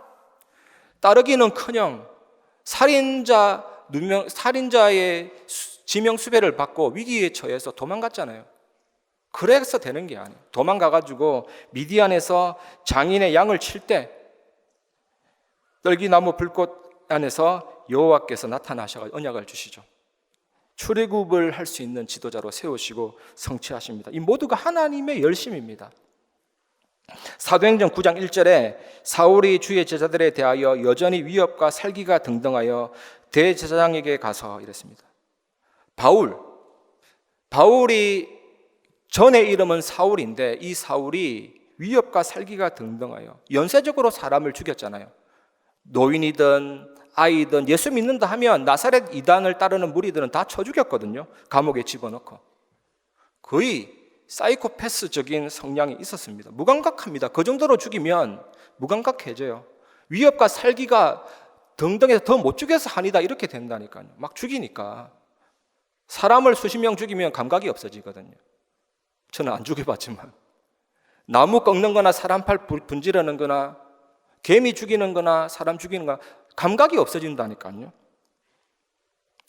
따르기는커녕 살인자의 지명수배를 받고 위기에 처해서 도망갔잖아요. 그래서 되는 게 아니에요. 도망가가지고 미디안에서 장인의 양을 칠 때 떨기나무 불꽃 안에서 여호와께서 나타나셔서 언약을 주시죠. 출애굽을 할 수 있는 지도자로 세우시고 성취하십니다. 이 모두가 하나님의 열심입니다. 사도행전 9장 1절에 사울이 주의 제자들에 대하여 여전히 위협과 살기가 등등하여 대제사장에게 가서 이랬습니다. 바울이 전의 이름은 사울인데 이 사울이 위협과 살기가 등등하여 연쇄적으로 사람을 죽였잖아요. 노인이든 아이든 예수 믿는다 하면 나사렛 이단을 따르는 무리들은 다 쳐 죽였거든요. 감옥에 집어넣고. 거의 사이코패스적인 성향이 있었습니다. 무감각합니다. 그 정도로 죽이면 무감각해져요. 위협과 살기가 등등해서 더 못 죽여서 한이다 이렇게 된다니까요. 막 죽이니까. 사람을 수십 명 죽이면 감각이 없어지거든요. 저는 안 죽여봤지만 나무 꺾는 거나 사람 팔 분지르는 거나 개미 죽이는 거나 사람 죽이는 거나 감각이 없어진다니까요.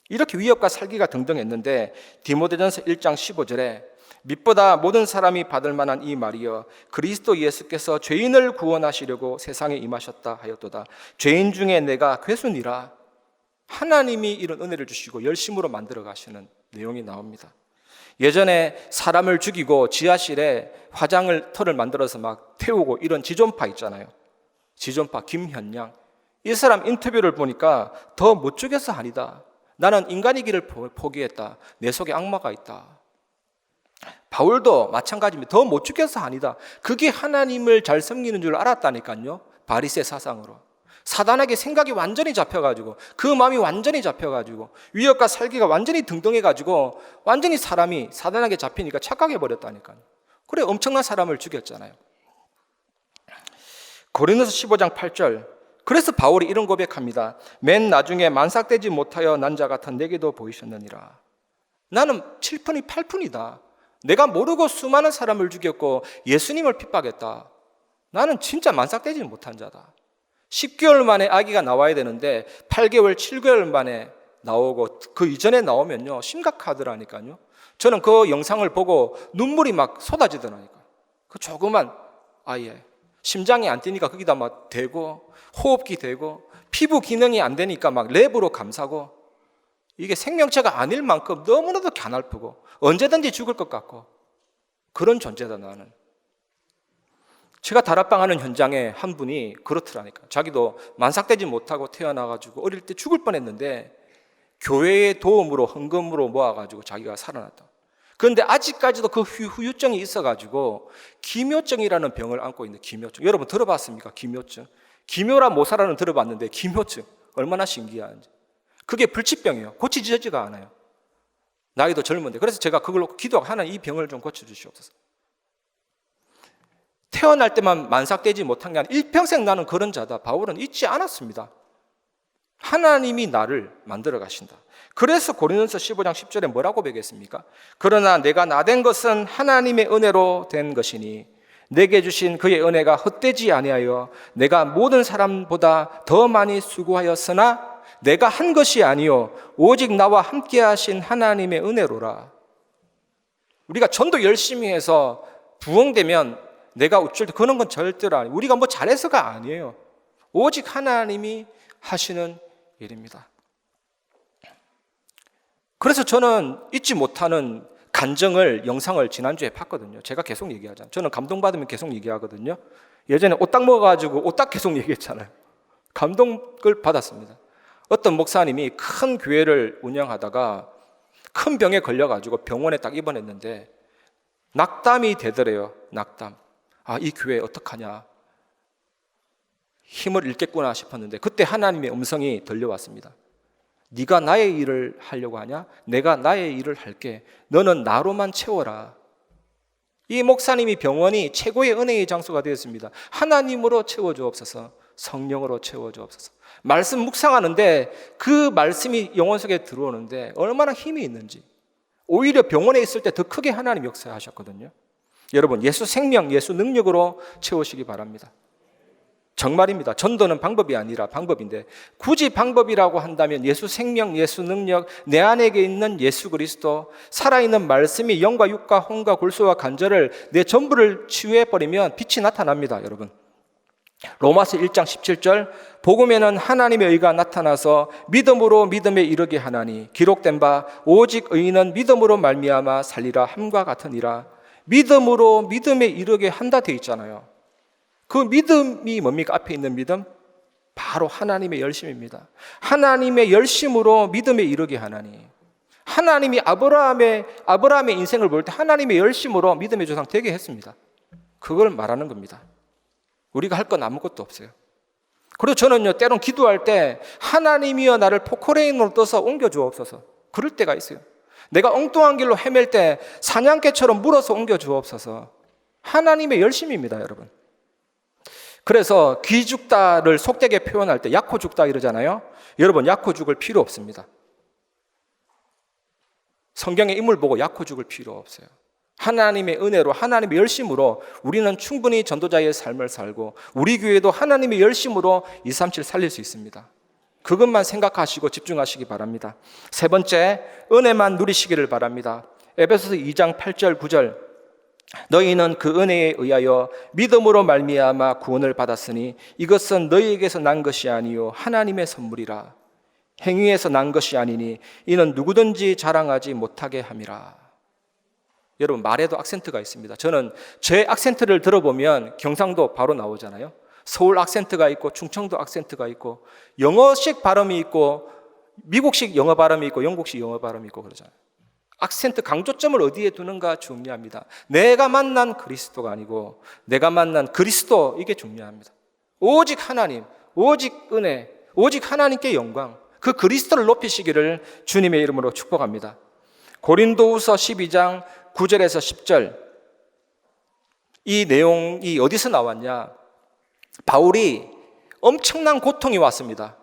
이렇게 위협과 살기가 등등했는데 디모데전서 1장 15절에 빛보다 모든 사람이 받을 만한 이 말이여 그리스도 예수께서 죄인을 구원하시려고 세상에 임하셨다 하였도다. 죄인 중에 내가 괴순이라. 하나님이 이런 은혜를 주시고 열심으로 만들어 가시는 내용이 나옵니다. 예전에 사람을 죽이고 지하실에 털을 만들어서 막 태우고 이런 지존파 있잖아요. 지존파 김현양. 이 사람 인터뷰를 보니까 더 못 죽여서 아니다. 나는 인간이기를 포기했다. 내 속에 악마가 있다. 바울도 마찬가지입니다. 더 못 죽여서 아니다. 그게 하나님을 잘 섬기는 줄 알았다니까요. 바리새 사상으로. 사단에게 생각이 완전히 잡혀가지고 그 마음이 완전히 잡혀가지고 위협과 살기가 완전히 등등해가지고 완전히 사람이 사단에게 잡히니까 착각해버렸다니까요. 그래 엄청난 사람을 죽였잖아요. 고린도서 15장 8절. 그래서 바울이 이런 고백합니다. 맨 나중에 만삭되지 못하여 난 자 같은 내게도 보이셨느니라. 나는 7푼이 8푼이다. 내가 모르고 수많은 사람을 죽였고 예수님을 핍박했다. 나는 진짜 만삭되지 못한 자다. 10개월 만에 아기가 나와야 되는데 8개월, 7개월 만에 나오고 그 이전에 나오면요 심각하더라니까요. 저는 그 영상을 보고 눈물이 막 쏟아지더라니까요. 그 조그만 아이에 심장이 안 뛰니까 거기다 막 대고 호흡기 대고 피부 기능이 안 되니까 막 랩으로 감싸고 이게 생명체가 아닐 만큼 너무나도 갸날프고 언제든지 죽을 것 같고 그런 존재다 나는. 제가 다락방하는 현장에 한 분이 그렇더라니까. 자기도 만삭되지 못하고 태어나가지고 어릴 때 죽을 뻔했는데 교회의 도움으로 헌금으로 모아가지고 자기가 살아났다. 그런데 아직까지도 그 후유증이 있어가지고 기묘증이라는 병을 안고 있는 기묘증. 여러분 들어봤습니까? 기묘증. 기묘라 모사라는 들어봤는데 기묘증 얼마나 신기한지. 그게 불치병이에요. 고치지지가 않아요. 나이도 젊은데. 그래서 제가 그걸로 기도하고 하나님 이 병을 좀 고쳐주시옵소서. 태어날 때만 만삭되지 못한 게 아니라 일평생 나는 그런 자다. 바울은 잊지 않았습니다. 하나님이 나를 만들어 가신다. 그래서 고린도서 15장 10절에 뭐라고 배겠습니까? 그러나 내가 나된 것은 하나님의 은혜로 된 것이니 내게 주신 그의 은혜가 헛되지 아니하여 내가 모든 사람보다 더 많이 수고하였으나 내가 한 것이 아니요 오직 나와 함께 하신 하나님의 은혜로라. 우리가 전도 열심히 해서 부흥되면 내가 어쩔 때 그런 건 절대로 아니에요. 우리가 뭐 잘해서가 아니에요. 오직 하나님이 하시는 일입니다. 그래서 저는 잊지 못하는 간증을 영상을 지난주에 봤거든요. 제가 계속 얘기하잖아요. 저는 감동받으면 계속 얘기하거든요. 예전에 오딱 먹어가지고 오딱 계속 얘기했잖아요. 감동을 받았습니다. 어떤 목사님이 큰 교회를 운영하다가 큰 병에 걸려가지고 병원에 딱 입원했는데 낙담이 되더래요. 낙담. 아, 이 교회 어떡하냐. 힘을 잃겠구나 싶었는데 그때 하나님의 음성이 들려왔습니다. 네가 나의 일을 하려고 하냐? 내가 나의 일을 할게. 너는 나로만 채워라. 이 목사님이 병원이 최고의 은혜의 장소가 되었습니다. 하나님으로 채워주옵소서. 성령으로 채워주옵소서. 말씀 묵상하는데 그 말씀이 영혼 속에 들어오는데 얼마나 힘이 있는지. 오히려 병원에 있을 때 더 크게 하나님 역사하셨거든요. 여러분, 예수 생명, 예수 능력으로 채우시기 바랍니다. 정말입니다. 전도는 방법이 아니라 방법인데, 굳이 방법이라고 한다면 예수 생명, 예수 능력, 내 안에 있는 예수 그리스도, 살아있는 말씀이 영과 육과 혼과 골수와 간절을 내 전부를 치유해버리면 빛이 나타납니다. 여러분, 로마서 1장 17절, 복음에는 하나님의 의가 나타나서 믿음으로 믿음에 이르게 하나니 기록된 바 오직 의인은 믿음으로 말미암아 살리라 함과 같으니라. 믿음으로 믿음에 이르게 한다 되어 있잖아요. 그 믿음이 뭡니까? 앞에 있는 믿음? 바로 하나님의 열심입니다. 하나님의 열심으로 믿음에 이르게 하나니, 하나님이 아브라함의 인생을 볼 때 하나님의 열심으로 믿음의 조상 되게 했습니다. 그걸 말하는 겁니다. 우리가 할 건 아무것도 없어요. 그리고 저는요, 때론 기도할 때 하나님이여 나를 포크레인으로 떠서 옮겨 주옵소서. 그럴 때가 있어요. 내가 엉뚱한 길로 헤맬 때 사냥개처럼 물어서 옮겨 주옵소서. 하나님의 열심입니다, 여러분. 그래서 귀 죽다를 속되게 표현할 때 약호 죽다 이러잖아요. 여러분, 약호 죽을 필요 없습니다. 성경의 인물 보고 약호 죽을 필요 없어요. 하나님의 은혜로, 하나님의 열심으로 우리는 충분히 전도자의 삶을 살고 우리 교회도 하나님의 열심으로 237 살릴 수 있습니다. 그것만 생각하시고 집중하시기 바랍니다. 세 번째, 은혜만 누리시기를 바랍니다. 에베소서 2장 8절 9절, 너희는 그 은혜에 의하여 믿음으로 말미암아 구원을 받았으니 이것은 너희에게서 난 것이 아니요 하나님의 선물이라. 행위에서 난 것이 아니니 이는 누구든지 자랑하지 못하게 함이라. 여러분, 말에도 악센트가 있습니다. 저는 제 악센트를 들어보면 경상도 바로 나오잖아요. 서울 악센트가 있고 충청도 악센트가 있고 영어식 발음이 있고 미국식 영어 발음이 있고 영국식 영어 발음이 있고 그러잖아요. 악센트 강조점을 어디에 두는가 중요합니다. 내가 만난 그리스도가 아니고 내가 만난 그리스도, 이게 중요합니다. 오직 하나님, 오직 은혜, 오직 하나님께 영광, 그 그리스도를 높이시기를 주님의 이름으로 축복합니다. 고린도후서 12장 9절에서 10절, 이 내용이 어디서 나왔냐? 바울이 엄청난 고통이 왔습니다.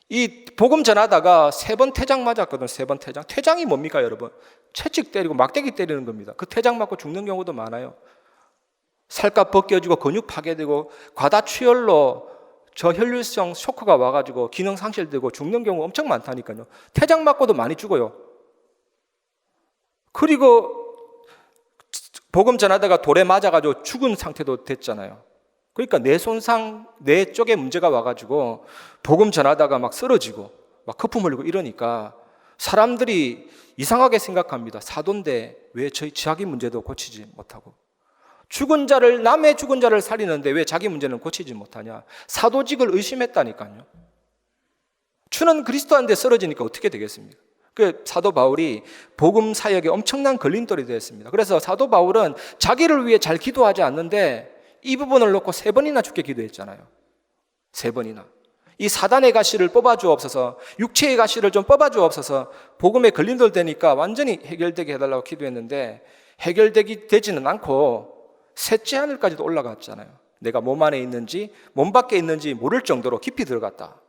이 복음 전하다가 3번 태장 맞았거든. 3번 태장. 태장이 뭡니까, 여러분? 채찍 때리고 막대기 때리는 겁니다. 그 태장 맞고 죽는 경우도 많아요. 살갗 벗겨지고 근육 파괴되고 과다출혈로 저혈류성 쇼크가 와가지고 기능 상실되고 죽는 경우 엄청 많다니까요. 태장 맞고도 많이 죽어요. 그리고 복음 전하다가 돌에 맞아가지고 죽은 상태도 됐잖아요. 그러니까 뇌 손상, 뇌 쪽에 문제가 와가지고 복음 전하다가 막 쓰러지고 막 거품 흘리고 이러니까 사람들이 이상하게 생각합니다. 사도인데 왜 자기 문제도 고치지 못하고, 죽은 자를, 남의 죽은 자를 살리는데 왜 자기 문제는 고치지 못하냐? 사도직을 의심했다니까요. 주는 그리스도한테 쓰러지니까 어떻게 되겠습니까? 그 사도 바울이 복음 사역에 엄청난 걸림돌이 되었습니다. 그래서 사도 바울은 자기를 위해 잘 기도하지 않는데 이 부분을 놓고 3번이나 죽게 기도했잖아요. 3번이나. 이 사단의 가시를 뽑아주옵소서, 육체의 가시를 좀 뽑아주옵소서. 복음에 걸림돌 되니까 완전히 해결되게 해달라고 기도했는데 되지는 않고 셋째 하늘까지도 올라갔잖아요. 내가 몸 안에 있는지 몸 밖에 있는지 모를 정도로 깊이 들어갔다.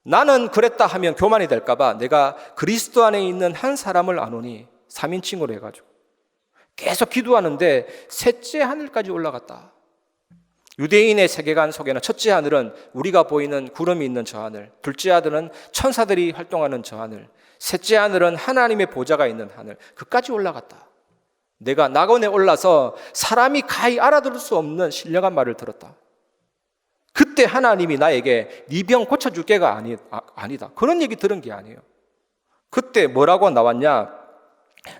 나는 그랬다 하면 교만이 될까봐 내가 그리스도 안에 있는 한 사람을 아노니 3인칭으로 해가지고 계속 기도하는데 셋째 하늘까지 올라갔다. 유대인의 세계관 속에는 첫째 하늘은 우리가 보이는 구름이 있는 저 하늘, 둘째 하늘은 천사들이 활동하는 저 하늘, 셋째 하늘은 하나님의 보좌가 있는 하늘, 그까지 올라갔다. 내가 낙원에 올라서 사람이 가히 알아들을 수 없는 신령한 말을 들었다. 그때 하나님이 나에게 네 병 고쳐줄 게가 아니다. 그런 얘기 들은 게 아니에요. 그때 뭐라고 나왔냐?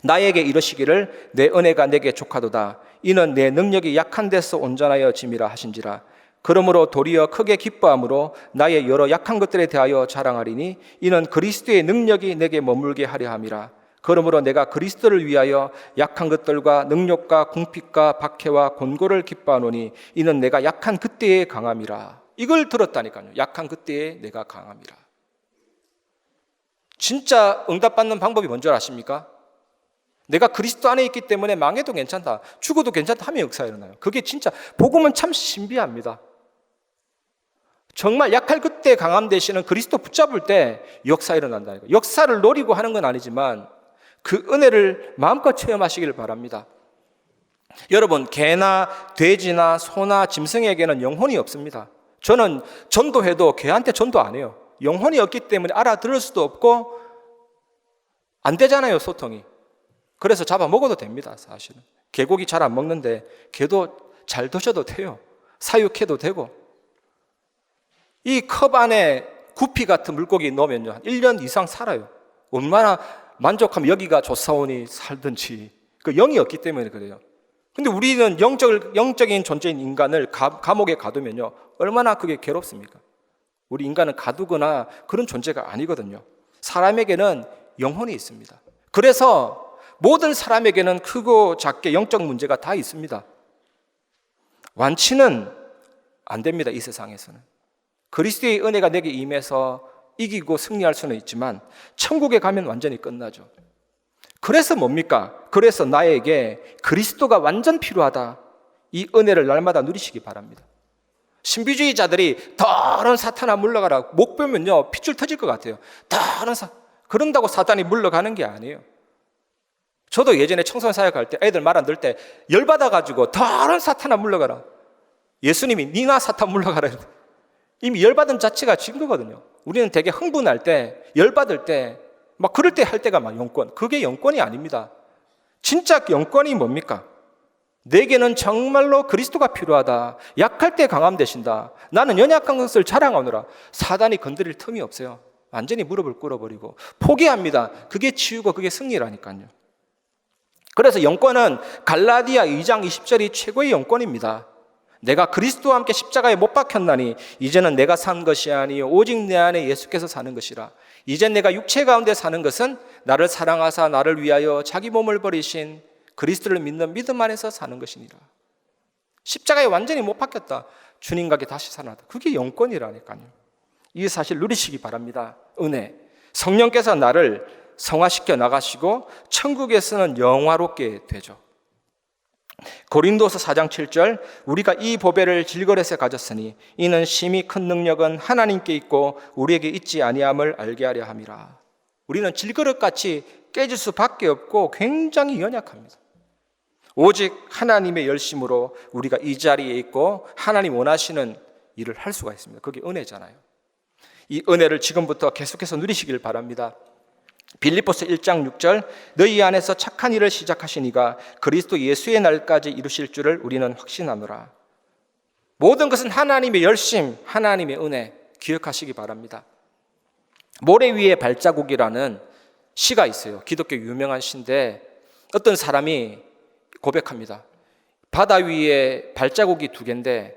나에게 이르시기를 내 은혜가 내게 족하도다. 이는 내 능력이 약한 데서 온전하여 짐이라 하신지라. 그러므로 도리어 크게 기뻐함으로 나의 여러 약한 것들에 대하여 자랑하리니 이는 그리스도의 능력이 내게 머물게 하려 함이라. 그러므로 내가 그리스도를 위하여 약한 것들과 능력과 궁핍과 박해와 곤고를 기뻐하노니 이는 내가 약한 그때에 강함이라. 이걸 들었다니까요. 약한 그때에 내가 강함이라. 진짜 응답받는 방법이 뭔지 아십니까? 내가 그리스도 안에 있기 때문에 망해도 괜찮다, 죽어도 괜찮다 하면 역사가 일어나요. 그게 진짜 복음은 참 신비합니다. 정말 약할 그때 강함 되시는 그리스도 붙잡을 때 역사 일어난다. 역사를 노리고 하는 건 아니지만 그 은혜를 마음껏 체험하시길 바랍니다. 여러분, 개나 돼지나 소나 짐승에게는 영혼이 없습니다. 저는 전도해도 개한테 전도 안 해요. 영혼이 없기 때문에 알아들을 수도 없고 안 되잖아요, 소통이. 그래서 잡아 먹어도 됩니다, 사실은. 개고기 잘 안 먹는데 개도 잘 드셔도 돼요. 사육해도 되고. 이 컵 안에 구피 같은 물고기 넣으면요, 한 1년 이상 살아요. 얼마나 만족하면 여기가 좋사오니 살든지. 그 영이 없기 때문에 그래요. 근데 우리는 영적인 존재인 인간을 감옥에 가두면요, 얼마나 그게 괴롭습니까? 우리 인간은 가두거나 그런 존재가 아니거든요. 사람에게는 영혼이 있습니다. 그래서 모든 사람에게는 크고 작게 영적 문제가 다 있습니다. 완치는 안 됩니다, 이 세상에서는. 그리스도의 은혜가 내게 임해서 이기고 승리할 수는 있지만 천국에 가면 완전히 끝나죠. 그래서 뭡니까? 그래서 나에게 그리스도가 완전 필요하다. 이 은혜를 날마다 누리시기 바랍니다. 신비주의자들이 더러운 사탄아 물러가라, 목 베면요 핏줄 터질 것 같아요. 그런다고 사탄이 물러가는 게 아니에요. 저도 예전에 청소년 사역할 때 애들 말 안 들을 때 열받아가지고 더러운 사탄아 물러가라, 예수님이 니나 사탄 물러가라, 이미 열받은 자체가 증거거든요. 우리는 되게 흥분할 때, 열받을 때, 막 그럴 때 할 때가 막 영권. 그게 영권이 아닙니다. 진짜 영권이 뭡니까? 내게는 정말로 그리스도가 필요하다. 약할 때 강함 되신다. 나는 연약한 것을 자랑하노라. 사단이 건드릴 틈이 없어요. 완전히 무릎을 꿇어버리고 포기합니다. 그게 치유고 그게 승리라니까요. 그래서 영권은 갈라디아 2장 20절이 최고의 영권입니다. 내가 그리스도와 함께 십자가에 못 박혔나니 이제는 내가 산 것이 아니요 오직 내 안에 예수께서 사는 것이라. 이젠 내가 육체 가운데 사는 것은 나를 사랑하사 나를 위하여 자기 몸을 버리신 그리스도를 믿는 믿음 안에서 사는 것이니라. 십자가에 완전히 못 박혔다. 주님과 함께 다시 살아났다. 그게 영권이라니까요. 이 사실 누리시기 바랍니다. 은혜. 성령께서 나를 성화시켜 나가시고 천국에서는 영화롭게 되죠. 고린도서 4장 7절, 우리가 이 보배를 질거릇에 가졌으니 이는 심히 큰 능력은 하나님께 있고 우리에게 있지 아니함을 알게 하려 함이라. 우리는 질그릇같이 깨질 수밖에 없고 굉장히 연약합니다. 오직 하나님의 열심으로 우리가 이 자리에 있고 하나님 원하시는 일을 할 수가 있습니다. 그게 은혜잖아요. 이 은혜를 지금부터 계속해서 누리시길 바랍니다. 빌립보서 1장 6절, 너희 안에서 착한 일을 시작하신 이가 그리스도 예수의 날까지 이루실 줄을 우리는 확신하노라. 모든 것은 하나님의 열심, 하나님의 은혜 기억하시기 바랍니다. 모래 위에 발자국이라는 시가 있어요. 기독교 유명한 시인데 어떤 사람이 고백합니다. 바다 위에 발자국이 2개인데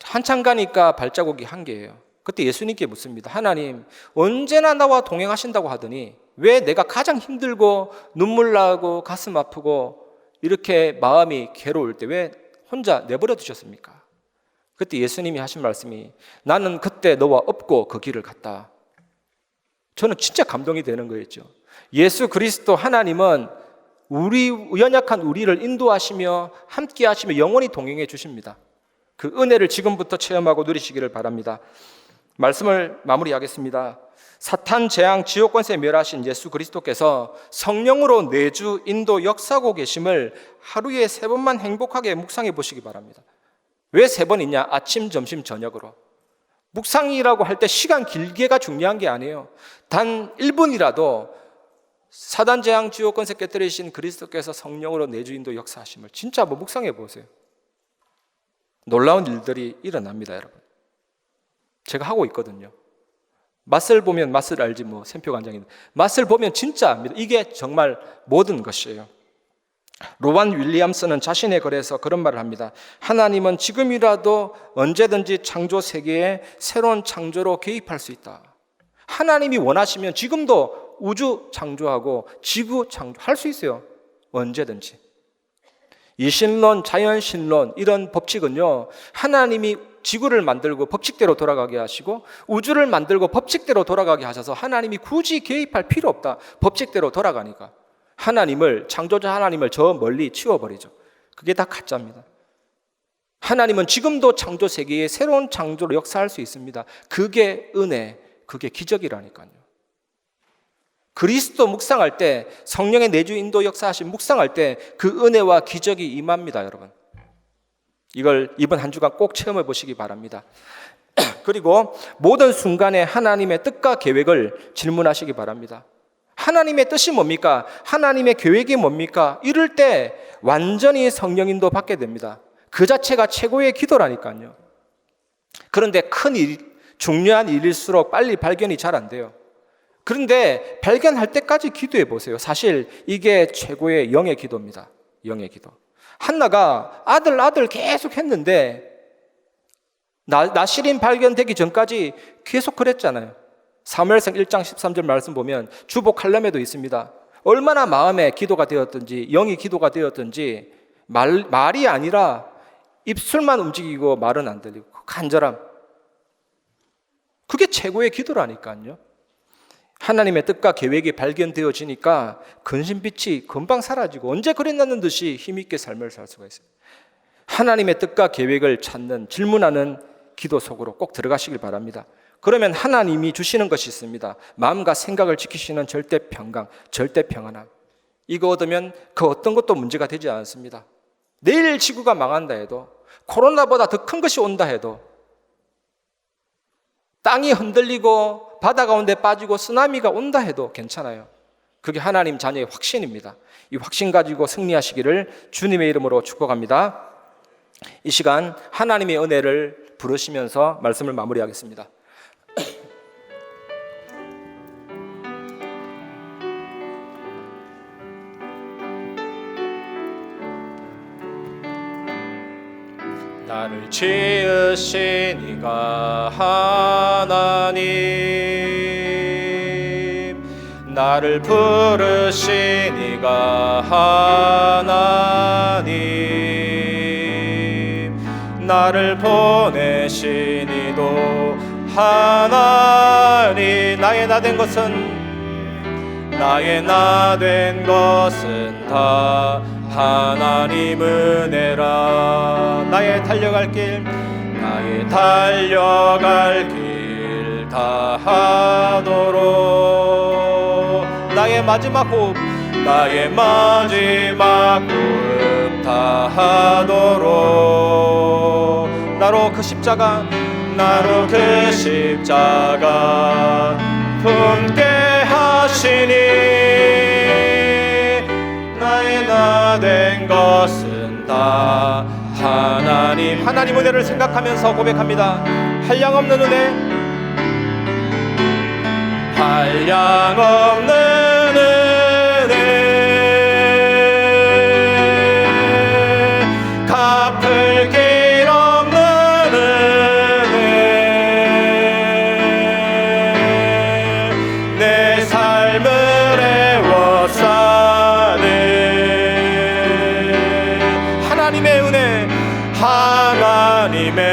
한참 가니까 발자국이 1개예요. 그때 예수님께 묻습니다. 하나님, 언제나 나와 동행하신다고 하더니 왜 내가 가장 힘들고 눈물 나고 가슴 아프고 이렇게 마음이 괴로울 때 왜 혼자 내버려 두셨습니까? 그때 예수님이 하신 말씀이 나는 그때 너와 업고 그 길을 갔다. 저는 진짜 감동이 되는 거였죠. 예수 그리스도 하나님은 우리 연약한 우리를 인도하시며 함께 하시며 영원히 동행해 주십니다. 그 은혜를 지금부터 체험하고 누리시기를 바랍니다. 말씀을 마무리하겠습니다. 사탄, 재앙, 지옥 권세 멸하신 예수 그리스도께서 성령으로 내주 인도 역사하고 계심을 하루에 3번만 행복하게 묵상해 보시기 바랍니다. 왜 3번이냐? 아침, 점심, 저녁으로. 묵상이라고 할 때 시간 길게가 중요한 게 아니에요. 단 1분이라도 사단, 재앙, 지옥 권세 깨뜨리신 그리스도께서 성령으로 내주 인도 역사하심을 진짜 한번 묵상해 보세요. 놀라운 일들이 일어납니다, 여러분. 제가 하고 있거든요. 맛을 보면 맛을 알지 뭐 샘표관장입니다. 맛을 보면 진짜 압니다. 이게 정말 모든 것이에요. 로완 윌리엄스는 자신의 글에서 그런 말을 합니다. 하나님은 지금이라도 언제든지 창조 세계에 새로운 창조로 개입할 수 있다. 하나님이 원하시면 지금도 우주 창조하고 지구 창조할 수 있어요. 언제든지. 이신론, 자연신론 이런 법칙은요, 하나님이 지구를 만들고 법칙대로 돌아가게 하시고 우주를 만들고 법칙대로 돌아가게 하셔서 하나님이 굳이 개입할 필요 없다. 법칙대로 돌아가니까 창조자 하나님을 저 멀리 치워버리죠. 그게 다 가짜입니다. 하나님은 지금도 창조 세계에 새로운 창조로 역사할 수 있습니다. 그게 은혜, 그게 기적이라니까요. 그리스도 묵상할 때, 성령의 내주 인도 역사하신 묵상할 때 그 은혜와 기적이 임합니다, 여러분. 이걸 이번 한 주간 꼭 체험해 보시기 바랍니다. 그리고 모든 순간에 하나님의 뜻과 계획을 질문하시기 바랍니다. 하나님의 뜻이 뭡니까? 하나님의 계획이 뭡니까? 이럴 때 완전히 성령 인도 받게 됩니다. 그 자체가 최고의 기도라니까요. 그런데 큰 일, 중요한 일일수록 빨리 발견이 잘 안 돼요. 그런데 발견할 때까지 기도해 보세요. 사실 이게 최고의 영의 기도입니다. 영의 기도. 한나가 아들 계속 했는데 나실인 발견되기 전까지 계속 그랬잖아요. 사무엘상 1장 13절 말씀 보면 주보 칼럼에도 있습니다. 얼마나 마음의 기도가 되었든지 영의 기도가 되었든지 말이 아니라 입술만 움직이고 말은 안 들리고 간절함. 그게 최고의 기도라니까요. 하나님의 뜻과 계획이 발견되어지니까 근심빛이 금방 사라지고 언제 그랬냐는 듯이 힘있게 삶을 살 수가 있어요. 하나님의 뜻과 계획을 찾는, 질문하는 기도 속으로 꼭 들어가시길 바랍니다. 그러면 하나님이 주시는 것이 있습니다. 마음과 생각을 지키시는 절대 평강, 절대 평안함. 이거 얻으면 그 어떤 것도 문제가 되지 않습니다. 내일 지구가 망한다 해도, 코로나보다 더 큰 것이 온다 해도, 땅이 흔들리고 바다 가운데 빠지고 쓰나미가 온다 해도 괜찮아요. 그게 하나님 자녀의 확신입니다. 이 확신 가지고 승리하시기를 주님의 이름으로 축복합니다. 이 시간 하나님의 은혜를 부르시면서 말씀을 마무리하겠습니다. 나를 지으신 이가 하나님, 나를 부르신 이가 하나님, 나를 보내신 이도 하나님. 나의 나 된 것은 다 하나님 은혜라. 나의 달려갈 길 다하도록, 나의 마지막 호흡 다하도록, 나로 그 십자가 품게 하시니, 나의 나 된 것은 다 하나님 은혜를 생각하면서 고백합니다. 한량없는 은혜, 한량없는 은혜, 갚을 길 없는 은혜, 내 삶을 애워싸네. 하나님의 은혜, 하나님의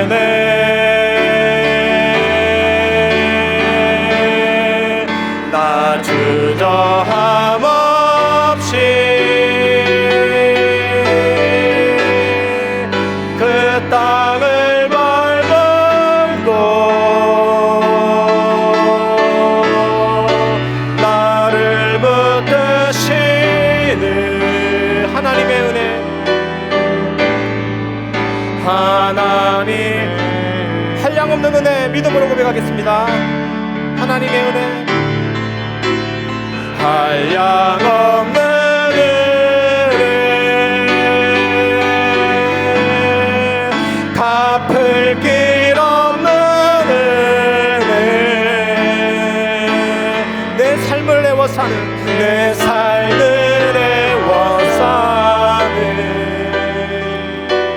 은혜, 나 주저함 없이 그 땅을 밟고 나를 붙드시는 하나님의 은혜, 하나님 한량없는 은혜, 믿음으로 고백하겠습니다. 하나님의 은혜, 한량없는 은혜, 갚을 길 없는 은혜, 내 삶을 애워 사는, 내 삶을 애워 사는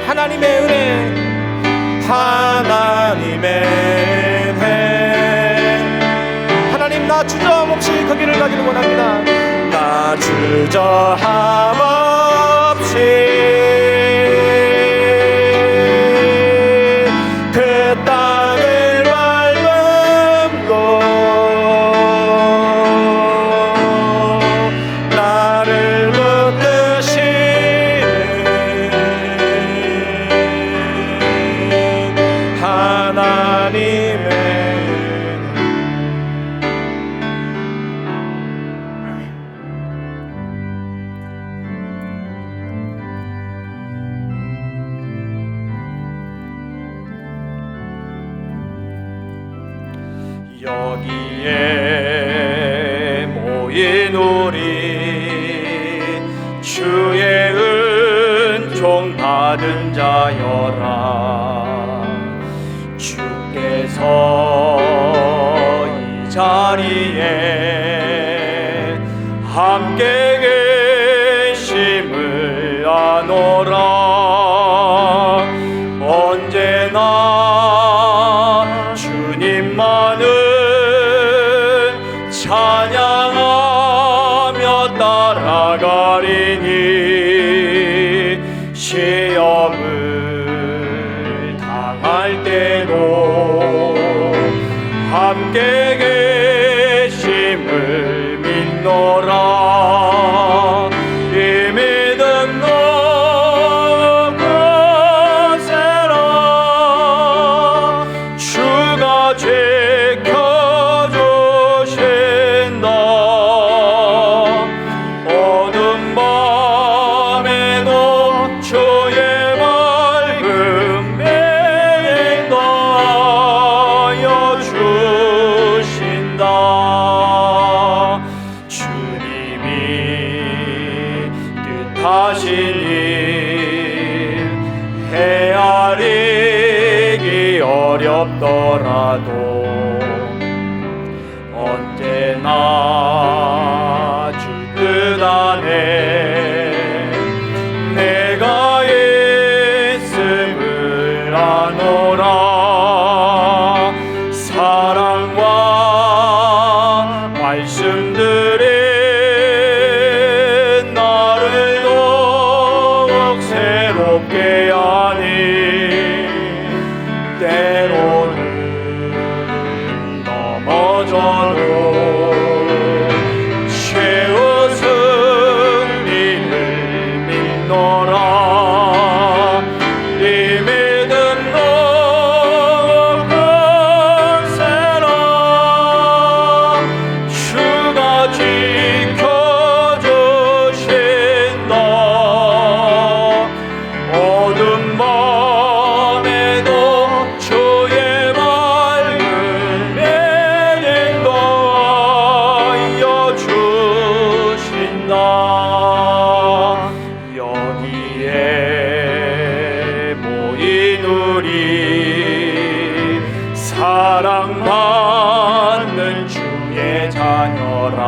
하나님의 은혜, 하나님의 은혜. 하나님, 나 주저함 없이 그 길을 가기를 원합니다. 나 주저함 없이 여기에 모인 우리 주의 은총 받은 자여라. 주께서 이 자리에 함께 계심을 아노라. 언제나 주님만을 찬양하며 따라가리니 시험을 당할 때도 함께 계심을 믿노라. 이 믿음 놓고 세라. 주가 지켜주신다. 어두운 밤에도 주의 밝은 빛 더하여 주신다. 주님이 뜻하신 일 헤아리기 어렵더라도 언제나 주 뜻 안에 내가 있음을 아노라. 사랑과 말씀들이 나를 더욱 새롭게 하니 때로는 넘어져도 최후 승리를 믿노라. 이 믿음 놓고 세라. 주가 지켜주신다. 어두운 밤에도 주의 밝은 빛 인도하여 주신다. 여기에 모인 우리 사랑받는 주의 자녀라.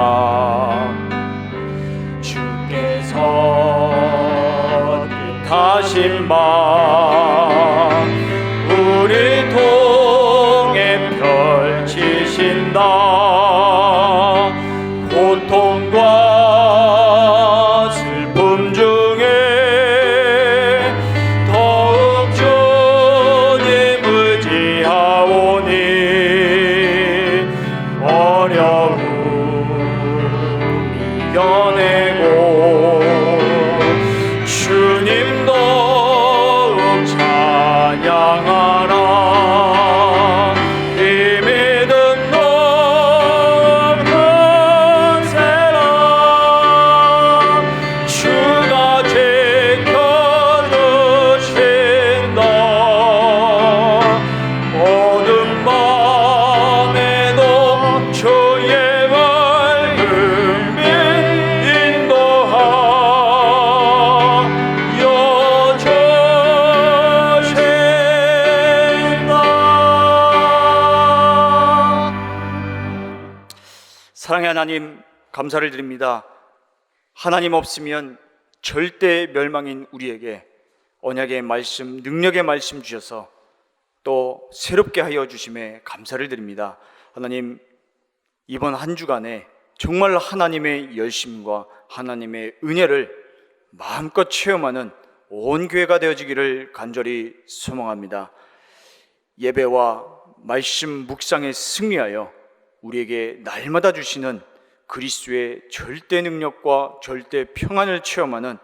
주께서 뜻하신 바 우리 통해 펼치신다. 고통과 슬픔 중에 더욱 주님 의지하오니 어려움 이겨내고 주님 더욱 찬양하라. 이 믿음 놓고 세라. 주가 지켜주신다. 어두운 밤에도 주의 밝은 빛 인도하여 주신다. 사랑의 하나님, 감사를 드립니다. 하나님 없으면 절대 멸망인 우리에게 언약의 말씀, 능력의 말씀 주셔서 또 새롭게 하여 주심에 감사를 드립니다. 하나님, 이번 한 주간에 정말 하나님의 열심과 하나님의 은혜를 마음껏 체험하는 온 교회가 되어지기를 간절히 소망합니다. 예배와 말씀 묵상에 승리하여 우리에게 날마다 주시는 그리스도의 절대 능력과 절대 평안을 체험하는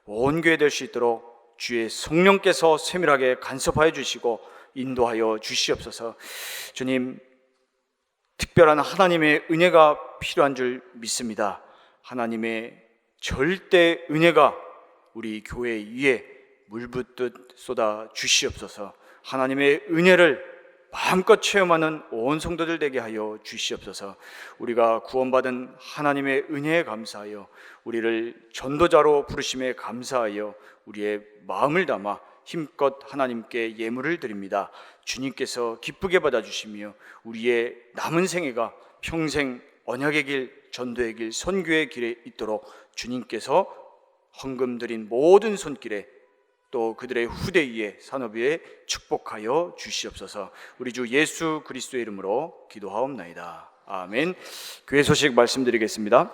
온 교회 될 수 있도록 주의 성령께서 세밀하게 간섭하여 주시고 인도하여 주시옵소서. 주님, 특별한 하나님의 은혜가 필요한 줄 믿습니다. 하나님의 절대 은혜가 우리 교회 위에 물붓듯 쏟아 주시옵소서. 하나님의 은혜를 마음껏 체험하는 온 성도들 되게 하여 주시옵소서. 우리가 구원받은 하나님의 은혜에 감사하여 우리를 전도자로 부르심에 감사하여 우리의 마음을 담아 힘껏 하나님께 예물을 드립니다. 주님께서 기쁘게 받아주시며 우리의 남은 생애가 평생 언약의 길, 전도의 길, 선교의 길에 있도록 주님께서 헌금 드린 모든 손길에 또 그들의 후대 위에 산업 위에 축복하여 주시옵소서. 우리 주 예수 그리스도의 이름으로 기도하옵나이다. 아멘. 교회 소식 말씀드리겠습니다.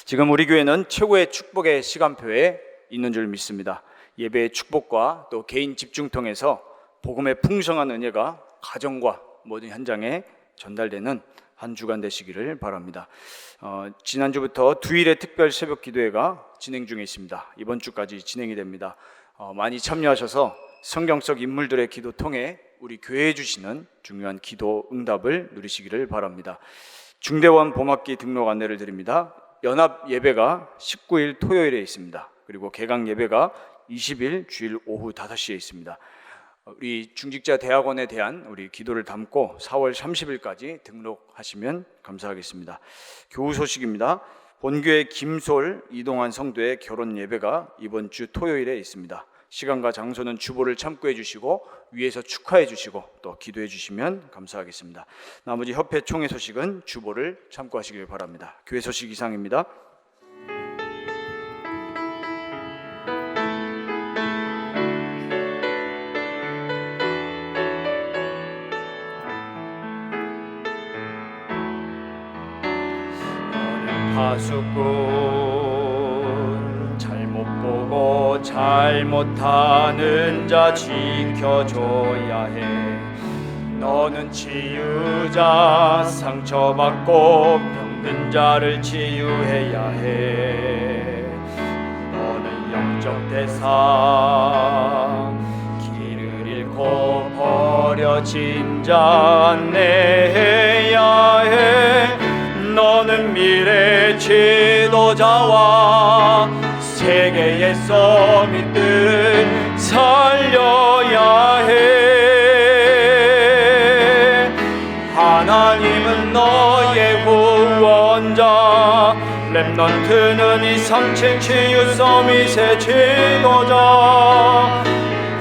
지금 우리 교회는 최고의 축복의 시간표에 있는 줄 믿습니다. 예배의 축복과 또 개인 집중 통해서 복음의 풍성한 은혜가 가정과 모든 현장에 전달되는 한 주간 되시기를 바랍니다. 지난주부터 두일의 특별 새벽 기도회가 진행 중에 있습니다. 이번 주까지 진행이 됩니다. 많이 참여하셔서 성경 속 인물들의 기도 통해 우리 교회에 주시는 중요한 기도 응답을 누리시기를 바랍니다. 중대원 봄학기 등록 안내를 드립니다. 연합 예배가 19일 토요일에 있습니다. 그리고 개강 예배가 20일 주일 오후 5시에 있습니다. 우리 중직자 대학원에 대한 우리 기도를 담고 4월 30일까지 등록하시면 감사하겠습니다. 교우 소식입니다. 본교회 김솔 이동환 성도의 결혼 예배가 이번 주 토요일에 있습니다. 시간과 장소는 주보를 참고해 주시고 위에서 축하해 주시고 또 기도해 주시면 감사하겠습니다. 나머지 협회 총회 소식은 주보를 참고하시길 바랍니다. 교회 소식 이상입니다. 파수꾼 잘못 보고 잘못하는 자 지켜줘야 해. 너는 치유자 상처받고 병든 자를 치유해야 해. 너는 영적 대상 길을 잃고 버려진 자 안내해야 해. 너는 미래 지도자와 세계의 서밋들 살려야 해. 하나님은 너의 구원자, 렘넌트는 이 3층 치유 서밋의 지도자.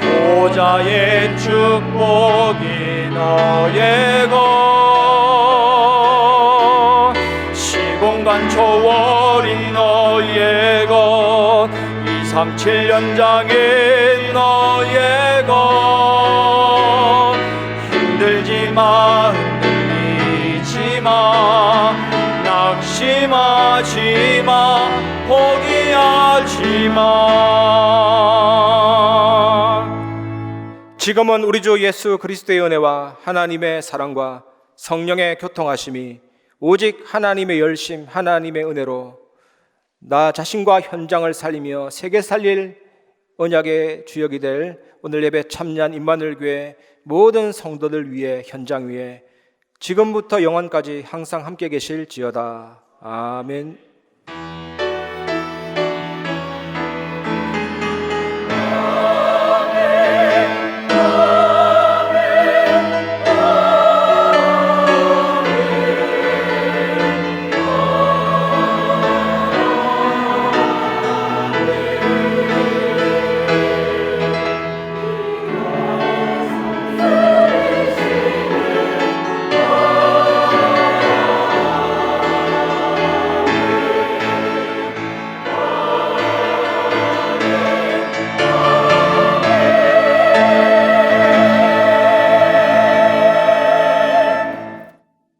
보좌의 축복이 너의 것, 시공간 초월인 너의 것, 237 연장인 너의 것. 힘들지마 흔들리지마 낙심하지마 포기하지마. 지금은 우리 주 예수 그리스도의 은혜와 하나님의 사랑과 성령의 교통하심이 오직 하나님의 열심, 하나님의 은혜로 나 자신과 현장을 살리며 세계 살릴 언약의 주역이 될 오늘 예배 참여한 임마누엘교회 모든 성도들 위해 현장 위에 지금부터 영원까지 항상 함께 계실지어다. 아멘.